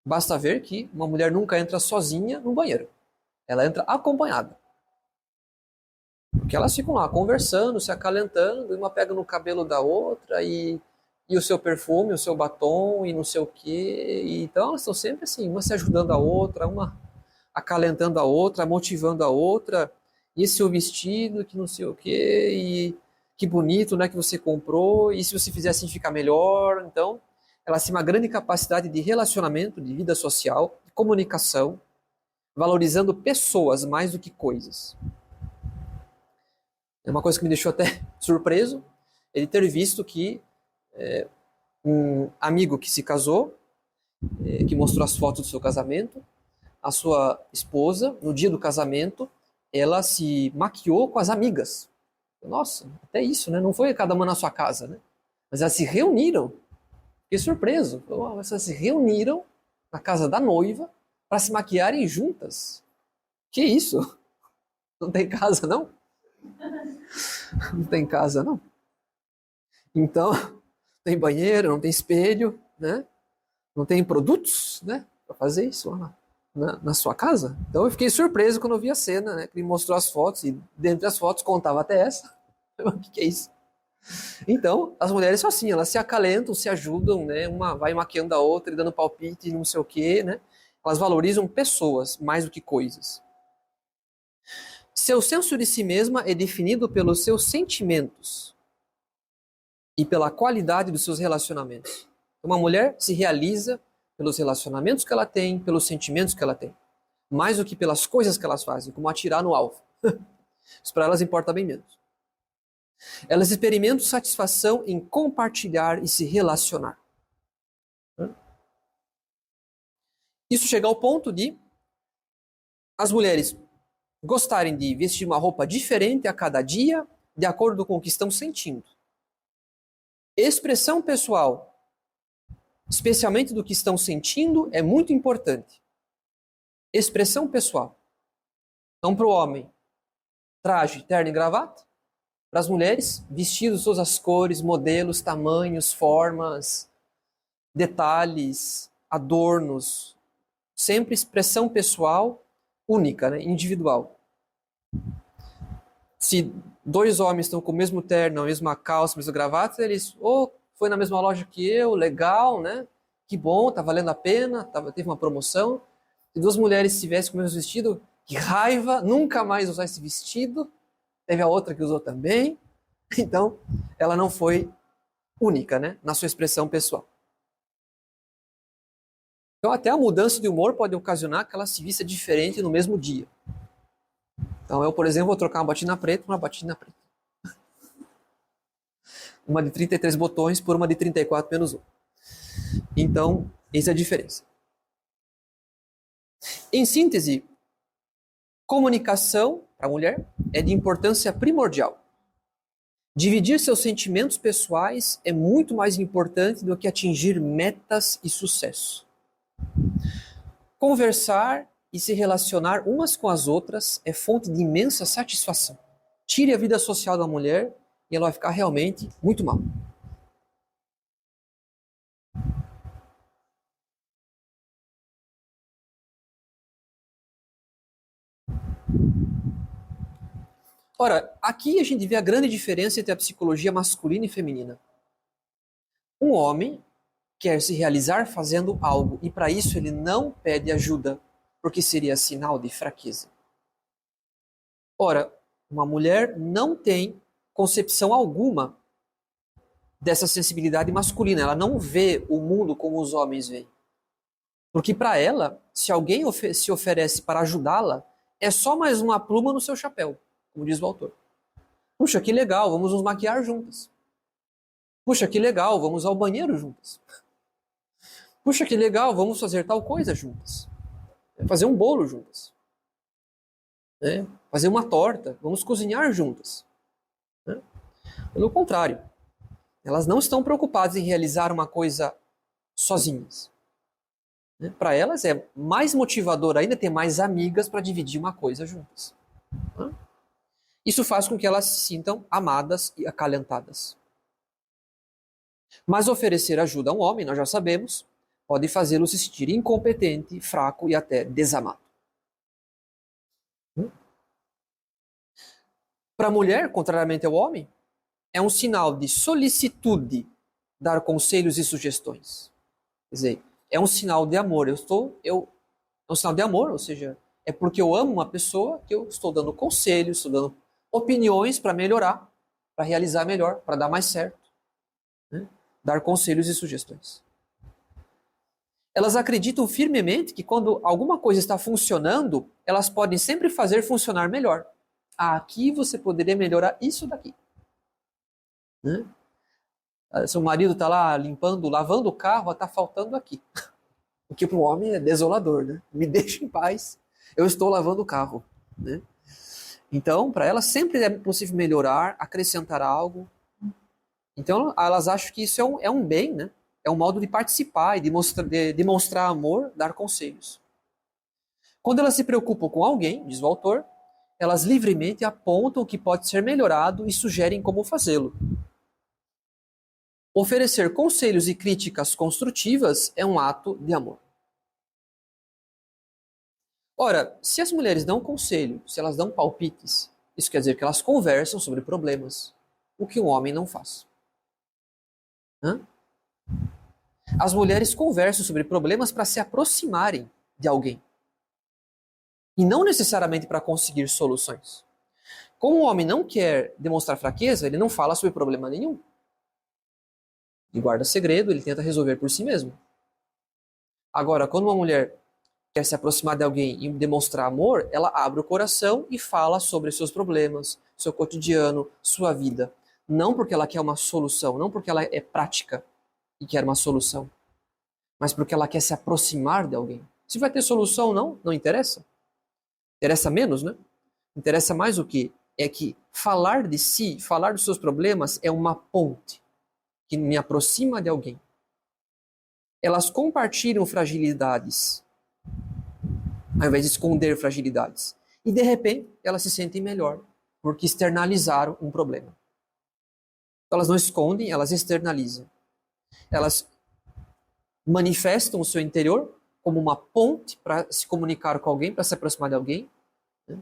Basta ver que uma mulher nunca entra sozinha no banheiro. Ela entra acompanhada. Porque elas ficam lá conversando, se acalentando, e uma pega no cabelo da outra, e o seu perfume, o seu batom, e não sei o quê. E então elas estão sempre assim, uma se ajudando a outra, uma acalentando a outra, motivando a outra. E esse seu vestido, que não sei o quê, e que bonito, né, que você comprou, e se você fizer assim fica melhor. Então, elas têm uma grande capacidade de relacionamento, de vida social, de comunicação, valorizando pessoas mais do que coisas. É uma coisa que me deixou até surpreso, ele ter visto que um amigo que se casou, que mostrou as fotos do seu casamento, a sua esposa, no dia do casamento, ela se maquiou com as amigas. Nossa, até isso, né? Não foi cada uma na sua casa, né? Mas elas se reuniram. Fiquei surpreso. Elas se reuniram na casa da noiva para se maquiarem juntas. Que isso? Não tem casa, não? Não tem casa, não? Então, não tem banheiro, não tem espelho, né? Não tem produtos, né? Para fazer isso na sua casa. Então eu fiquei surpreso quando eu vi a cena, né? Que ele mostrou as fotos e dentre as fotos contava até essa. O que é isso? Então, as mulheres são assim, elas se acalentam, se ajudam, né? Uma vai maquiando a outra e dando palpite, não sei o quê, né? Elas valorizam pessoas mais do que coisas. Seu senso de si mesma é definido pelos seus sentimentos e pela qualidade dos seus relacionamentos. Uma mulher se realiza pelos relacionamentos que ela tem, pelos sentimentos que ela tem. mais do que pelas coisas que elas fazem, como atirar no alvo. Isso para elas importa bem menos. Elas experimentam satisfação em compartilhar e se relacionar. Isso chega ao ponto de as mulheres gostarem de vestir uma roupa diferente a cada dia, de acordo com o que estão sentindo. Expressão pessoal, especialmente do que estão sentindo, é muito importante. Expressão pessoal. Então, para o homem, traje, terno e gravata. Para as mulheres, vestidos, todas as cores, modelos, tamanhos, formas, detalhes, adornos. Sempre expressão pessoal única, né? Individual. Se dois homens estão com o mesmo terno, a mesma calça, a mesma gravata, eles, foi na mesma loja que eu, legal, né? Que bom, tá valendo a pena, teve uma promoção. Se duas mulheres estivessem com o mesmo vestido, que raiva, nunca mais usar esse vestido. Teve a outra que usou também. Então, ela não foi única, né? Na sua expressão pessoal. Então, até a mudança de humor pode ocasionar que ela se vista diferente no mesmo dia. Então, eu, por exemplo, vou trocar uma batina preta por uma batina preta. Uma de 33 botões por uma de 34 menos 1. Então, essa é a diferença. Em síntese, comunicação para a mulher é de importância primordial. Dividir seus sentimentos pessoais é muito mais importante do que atingir metas e sucesso. Conversar e se relacionar umas com as outras é fonte de imensa satisfação. Tire a vida social da mulher e ela vai ficar realmente muito mal. Ora, aqui a gente vê a grande diferença entre a psicologia masculina e feminina. Um homem quer se realizar fazendo algo e para isso ele não pede ajuda, porque seria sinal de fraqueza. Ora, uma mulher não tem concepção alguma dessa sensibilidade masculina. Ela não vê o mundo como os homens veem. Porque para ela, se alguém se oferece para ajudá-la, é só mais uma pluma no seu chapéu, como diz o autor. Puxa, que legal, vamos nos maquiar juntas. Puxa, que legal, vamos ao banheiro juntas. Puxa, que legal, vamos fazer tal coisa juntas. Fazer um bolo juntas. Fazer uma torta, vamos cozinhar juntas. Pelo contrário, elas não estão preocupadas em realizar uma coisa sozinhas. Para elas é mais motivador ainda ter mais amigas para dividir uma coisa juntas. Isso faz com que elas se sintam amadas e acalentadas. Mas oferecer ajuda a um homem, nós já sabemos, pode fazê-lo se sentir incompetente, fraco e até desamado. Para a mulher, contrariamente ao homem, é um sinal de solicitude dar conselhos e sugestões. Quer dizer, é um sinal de amor. É um sinal de amor, ou seja, é porque eu amo uma pessoa que eu estou dando conselhos, estou dando opiniões para melhorar, para realizar melhor, para dar mais certo. Dar conselhos e sugestões. Elas acreditam firmemente que quando alguma coisa está funcionando, elas podem sempre fazer funcionar melhor. Aqui você poderia melhorar isso daqui. Seu marido está lá lavando o carro, está faltando aqui. O que para o homem é desolador, né? Me deixa em paz, eu estou lavando o carro. Então, para elas sempre é possível melhorar, acrescentar algo. Então, elas acham que isso é um bem, né? É um modo de participar e de demonstrar amor, dar conselhos. Quando elas se preocupam com alguém, diz o autor, elas livremente apontam o que pode ser melhorado e sugerem como fazê-lo. Oferecer conselhos e críticas construtivas é um ato de amor. Ora, se as mulheres dão conselho, se elas dão palpites, isso quer dizer que elas conversam sobre problemas, o que um homem não faz. As mulheres conversam sobre problemas para se aproximarem de alguém. E não necessariamente para conseguir soluções. Como o homem não quer demonstrar fraqueza, ele não fala sobre problema nenhum. Ele guarda segredo, ele tenta resolver por si mesmo. Agora, quando uma mulher quer se aproximar de alguém e demonstrar amor, ela abre o coração e fala sobre seus problemas, seu cotidiano, sua vida. Não porque ela quer uma solução, não porque ela é prática e quer uma solução, mas porque ela quer se aproximar de alguém. Se vai ter solução ou não, não interessa. Interessa menos, né? Interessa mais o quê? É que falar de si, falar dos seus problemas é uma ponte que me aproxima de alguém. Elas compartilham fragilidades, ao invés de esconder fragilidades. E de repente, elas se sentem melhor, porque externalizaram um problema. Então, elas não escondem, elas externalizam. Elas manifestam o seu interior como uma ponte para se comunicar com alguém, para se aproximar de alguém, né?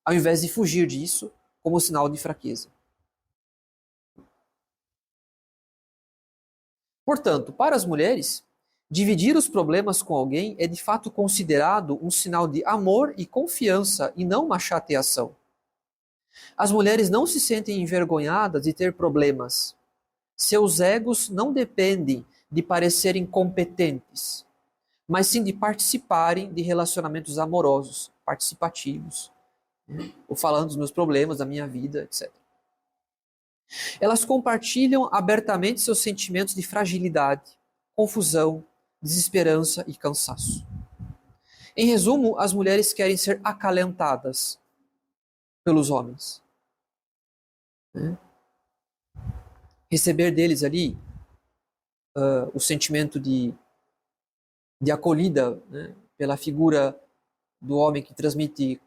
Ao invés de fugir disso como sinal de fraqueza. Portanto, para as mulheres, dividir os problemas com alguém é de fato considerado um sinal de amor e confiança e não uma chateação. As mulheres não se sentem envergonhadas de ter problemas. Seus egos não dependem de parecerem competentes, mas sim de participarem de relacionamentos amorosos, participativos, né? Ou falando dos meus problemas, da minha vida, etc. Elas compartilham abertamente seus sentimentos de fragilidade, confusão, desesperança e cansaço. Em resumo, as mulheres querem ser acalentadas pelos homens, né? Receber deles ali o sentimento de acolhida, né? Pela figura do homem que transmite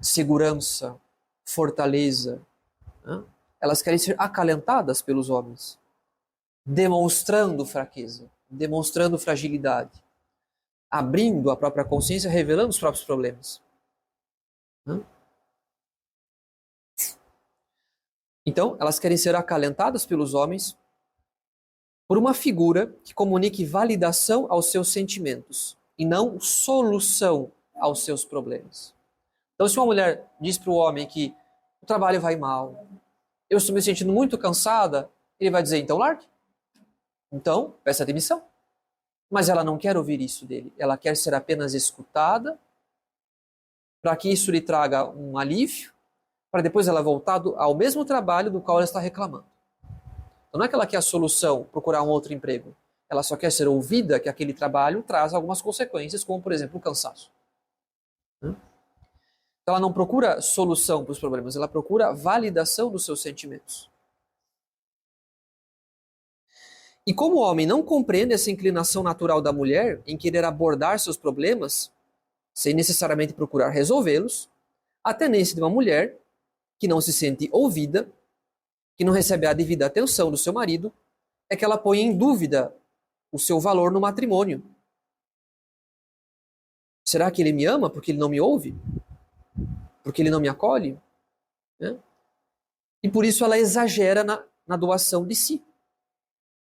segurança, fortaleza, né? Elas querem ser acalentadas pelos homens, demonstrando fraqueza, demonstrando fragilidade, abrindo a própria consciência, revelando os próprios problemas, né? Então, elas querem ser acalentadas pelos homens por uma figura que comunique validação aos seus sentimentos e não solução aos seus problemas. Então, se uma mulher diz para o homem que o trabalho vai mal, eu estou me sentindo muito cansada, ele vai dizer, então largue. Então, peça demissão. Mas ela não quer ouvir isso dele. Ela quer ser apenas escutada, para que isso lhe traga um alívio, para depois ela voltar ao mesmo trabalho do qual ela está reclamando. Então, não é que ela quer a solução, procurar um outro emprego. Ela só quer ser ouvida que aquele trabalho traz algumas consequências, como, por exemplo, o cansaço. Então, ela não procura solução para os problemas, ela procura validação dos seus sentimentos. E como o homem não compreende essa inclinação natural da mulher em querer abordar seus problemas, sem necessariamente procurar resolvê-los, a tendência de uma mulher que não se sente ouvida, que não recebe a devida atenção do seu marido, é que ela põe em dúvida o seu valor no matrimônio. Será que ele me ama porque ele não me ouve? Porque ele não me acolhe? Né? E por isso ela exagera na doação de si,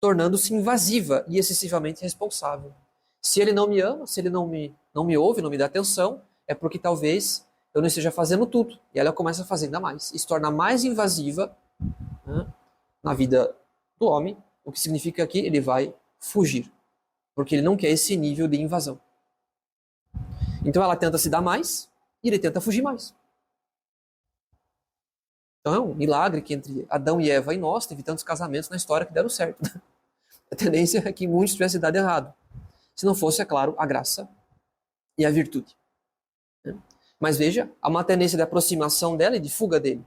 tornando-se invasiva e excessivamente responsável. Se ele não me ama, se ele não me ouve, não me dá atenção, é porque talvez eu não esteja fazendo tudo. E ela começa a fazer ainda mais. E se torna mais invasiva, né, na vida do homem, o que significa que ele vai fugir. Porque ele não quer esse nível de invasão. Então ela tenta se dar mais e ele tenta fugir mais. Então é um milagre que entre Adão e Eva e nós teve tantos casamentos na história que deram certo. A tendência é que muitos tivessem dado errado. Se não fosse, é claro, a graça e a virtude. Mas veja, há uma tendência de aproximação dela e de fuga dele.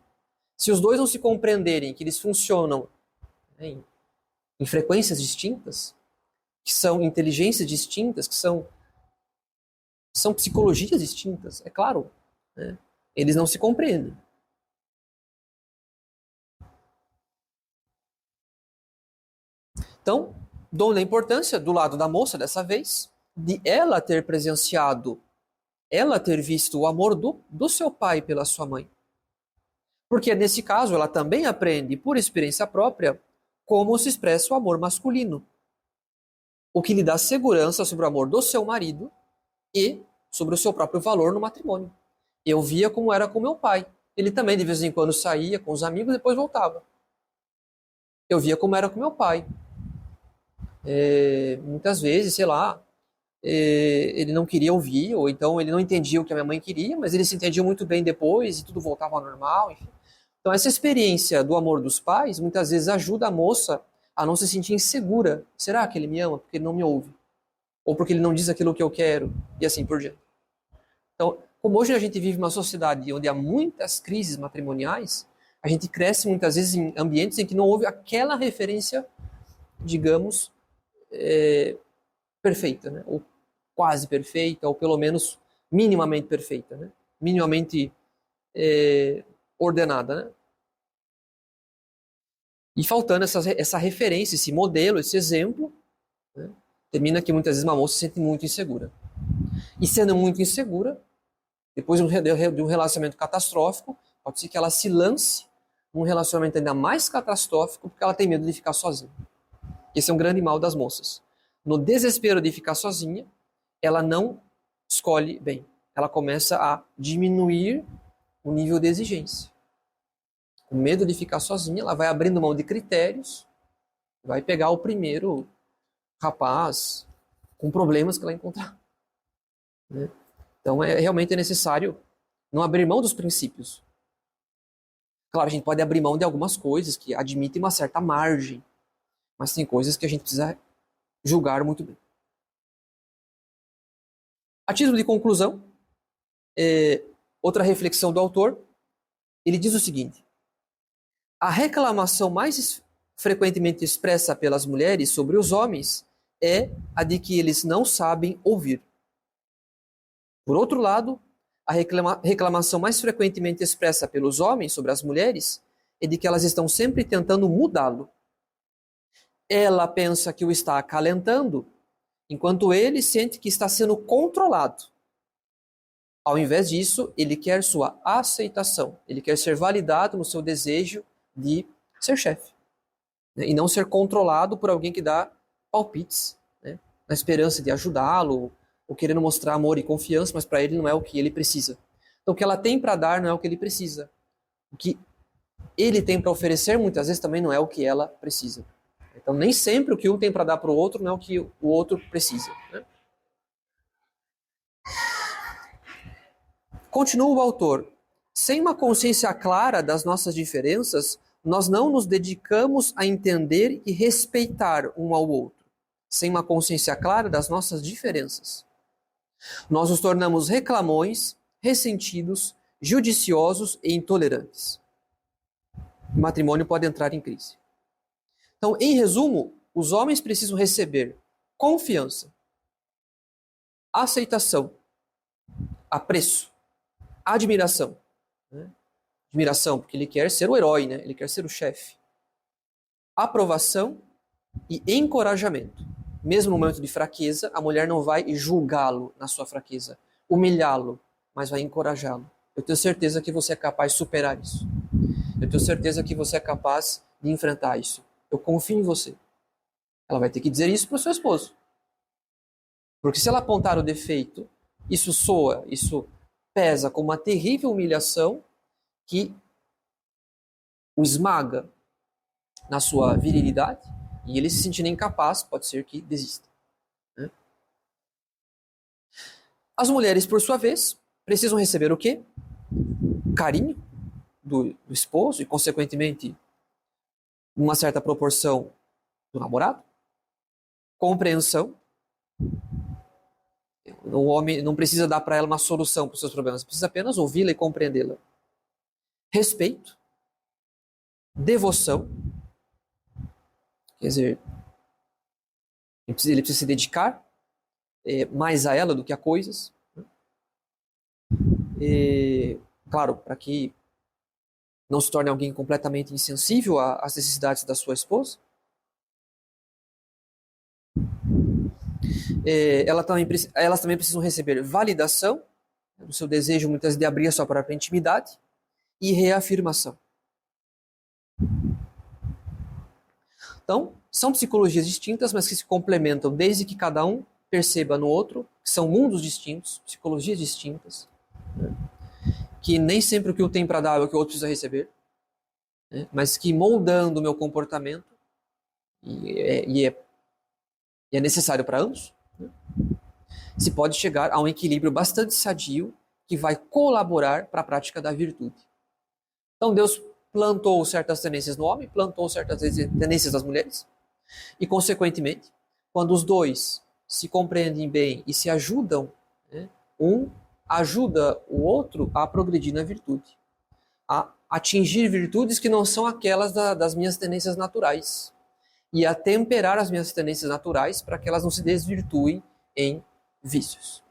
Se os dois não se compreenderem que eles funcionam, né, em frequências distintas, que são inteligências distintas, que são psicologias distintas, é claro, né, eles não se compreendem. Então, dou a importância, do lado da moça dessa vez, de ela ter presenciado, ela ter visto o amor do seu pai pela sua mãe. Porque nesse caso ela também aprende, por experiência própria, como se expressa o amor masculino. O que lhe dá segurança sobre o amor do seu marido e sobre o seu próprio valor no matrimônio. Eu via como era com meu pai. Ele também de vez em quando saía com os amigos e depois voltava. Eu via como era com meu pai. Muitas vezes, sei lá, ele não queria ouvir, ou então ele não entendia o que a minha mãe queria, mas eles se entendiam muito bem depois e tudo voltava ao normal, enfim. Então essa experiência do amor dos pais muitas vezes ajuda a moça a não se sentir insegura. Será que ele me ama porque ele não me ouve? Ou porque ele não diz aquilo que eu quero? E assim por diante. Então, como hoje a gente vive uma sociedade onde há muitas crises matrimoniais, a gente cresce muitas vezes em ambientes em que não houve aquela referência, digamos, perfeita, né? Ou quase perfeita, ou pelo menos minimamente perfeita, né? Minimamente ordenada, né? E faltando essa referência, esse modelo, esse exemplo, né? Termina que muitas vezes uma moça se sente muito insegura. E sendo muito insegura, depois de um relacionamento catastrófico, pode ser que ela se lance num relacionamento ainda mais catastrófico porque ela tem medo de ficar sozinha. Esse é um grande mal das moças. No desespero de ficar sozinha, ela não escolhe bem. Ela começa a diminuir o nível de exigência. Com medo de ficar sozinha, ela vai abrindo mão de critérios, vai pegar o primeiro rapaz com problemas que ela encontrar. Né? Então, realmente necessário não abrir mão dos princípios. Claro, a gente pode abrir mão de algumas coisas que admitem uma certa margem, mas tem coisas que a gente precisa julgar muito bem. A título de conclusão, outra reflexão do autor, ele diz o seguinte: a reclamação mais frequentemente expressa pelas mulheres sobre os homens é a de que eles não sabem ouvir. Por outro lado, a reclamação mais frequentemente expressa pelos homens sobre as mulheres é de que elas estão sempre tentando mudá-lo. Ela pensa que o está acalentando, enquanto ele sente que está sendo controlado. Ao invés disso, ele quer sua aceitação. Ele quer ser validado no seu desejo de ser chefe. Né? E não ser controlado por alguém que dá palpites, né? Na esperança de ajudá-lo, ou querendo mostrar amor e confiança, mas para ele não é o que ele precisa. Então o que ela tem para dar não é o que ele precisa. O que ele tem para oferecer muitas vezes também não é o que ela precisa. Então nem sempre o que um tem para dar para o outro não é o que o outro precisa. Né? Continua o autor. Sem uma consciência clara das nossas diferenças, nós não nos dedicamos a entender e respeitar um ao outro. Sem uma consciência clara das nossas diferenças. Nós nos tornamos reclamões, ressentidos, judiciosos e intolerantes. O matrimônio pode entrar em crise. Então, em resumo, os homens precisam receber confiança, aceitação, apreço, admiração. Né? Admiração, porque ele quer ser o herói, né? Ele quer ser o chefe. Aprovação e encorajamento. Mesmo no momento de fraqueza, a mulher não vai julgá-lo na sua fraqueza, humilhá-lo, mas vai encorajá-lo. Eu tenho certeza que você é capaz de superar isso. Eu tenho certeza que você é capaz de enfrentar isso. Eu confio em você. Ela vai ter que dizer isso para o seu esposo. Porque se ela apontar o defeito, isso soa, isso pesa como uma terrível humilhação que o esmaga na sua virilidade e ele se sentindo incapaz, pode ser que desista. Né? As mulheres, por sua vez, precisam receber o quê? Carinho do esposo e, consequentemente, uma certa proporção do namorado. Compreensão. O homem não precisa dar para ela uma solução para os seus problemas, precisa apenas ouvi-la e compreendê-la. Respeito. Devoção. Quer dizer, ele precisa se dedicar mais a ela do que a coisas. Claro, para que não se torne alguém completamente insensível às necessidades da sua esposa. Elas também precisam receber validação do seu desejo, muitas vezes, de abrir a sua própria intimidade e reafirmação. Então, são psicologias distintas, mas que se complementam desde que cada um perceba no outro que são mundos distintos, psicologias distintas, né? Que nem sempre o que um tem para dar é o que o outro precisa receber, né? Mas que moldando o meu comportamento, e é necessário para ambos, né? se pode chegar a um equilíbrio bastante sadio que vai colaborar para a prática da virtude. Então Deus plantou certas tendências no homem, plantou certas tendências nas mulheres, e consequentemente, quando os dois se compreendem bem e se ajudam, né, um ajuda o outro a progredir na virtude, a atingir virtudes que não são aquelas das minhas tendências naturais, e a temperar as minhas tendências naturais para que elas não se desvirtuem em vícios.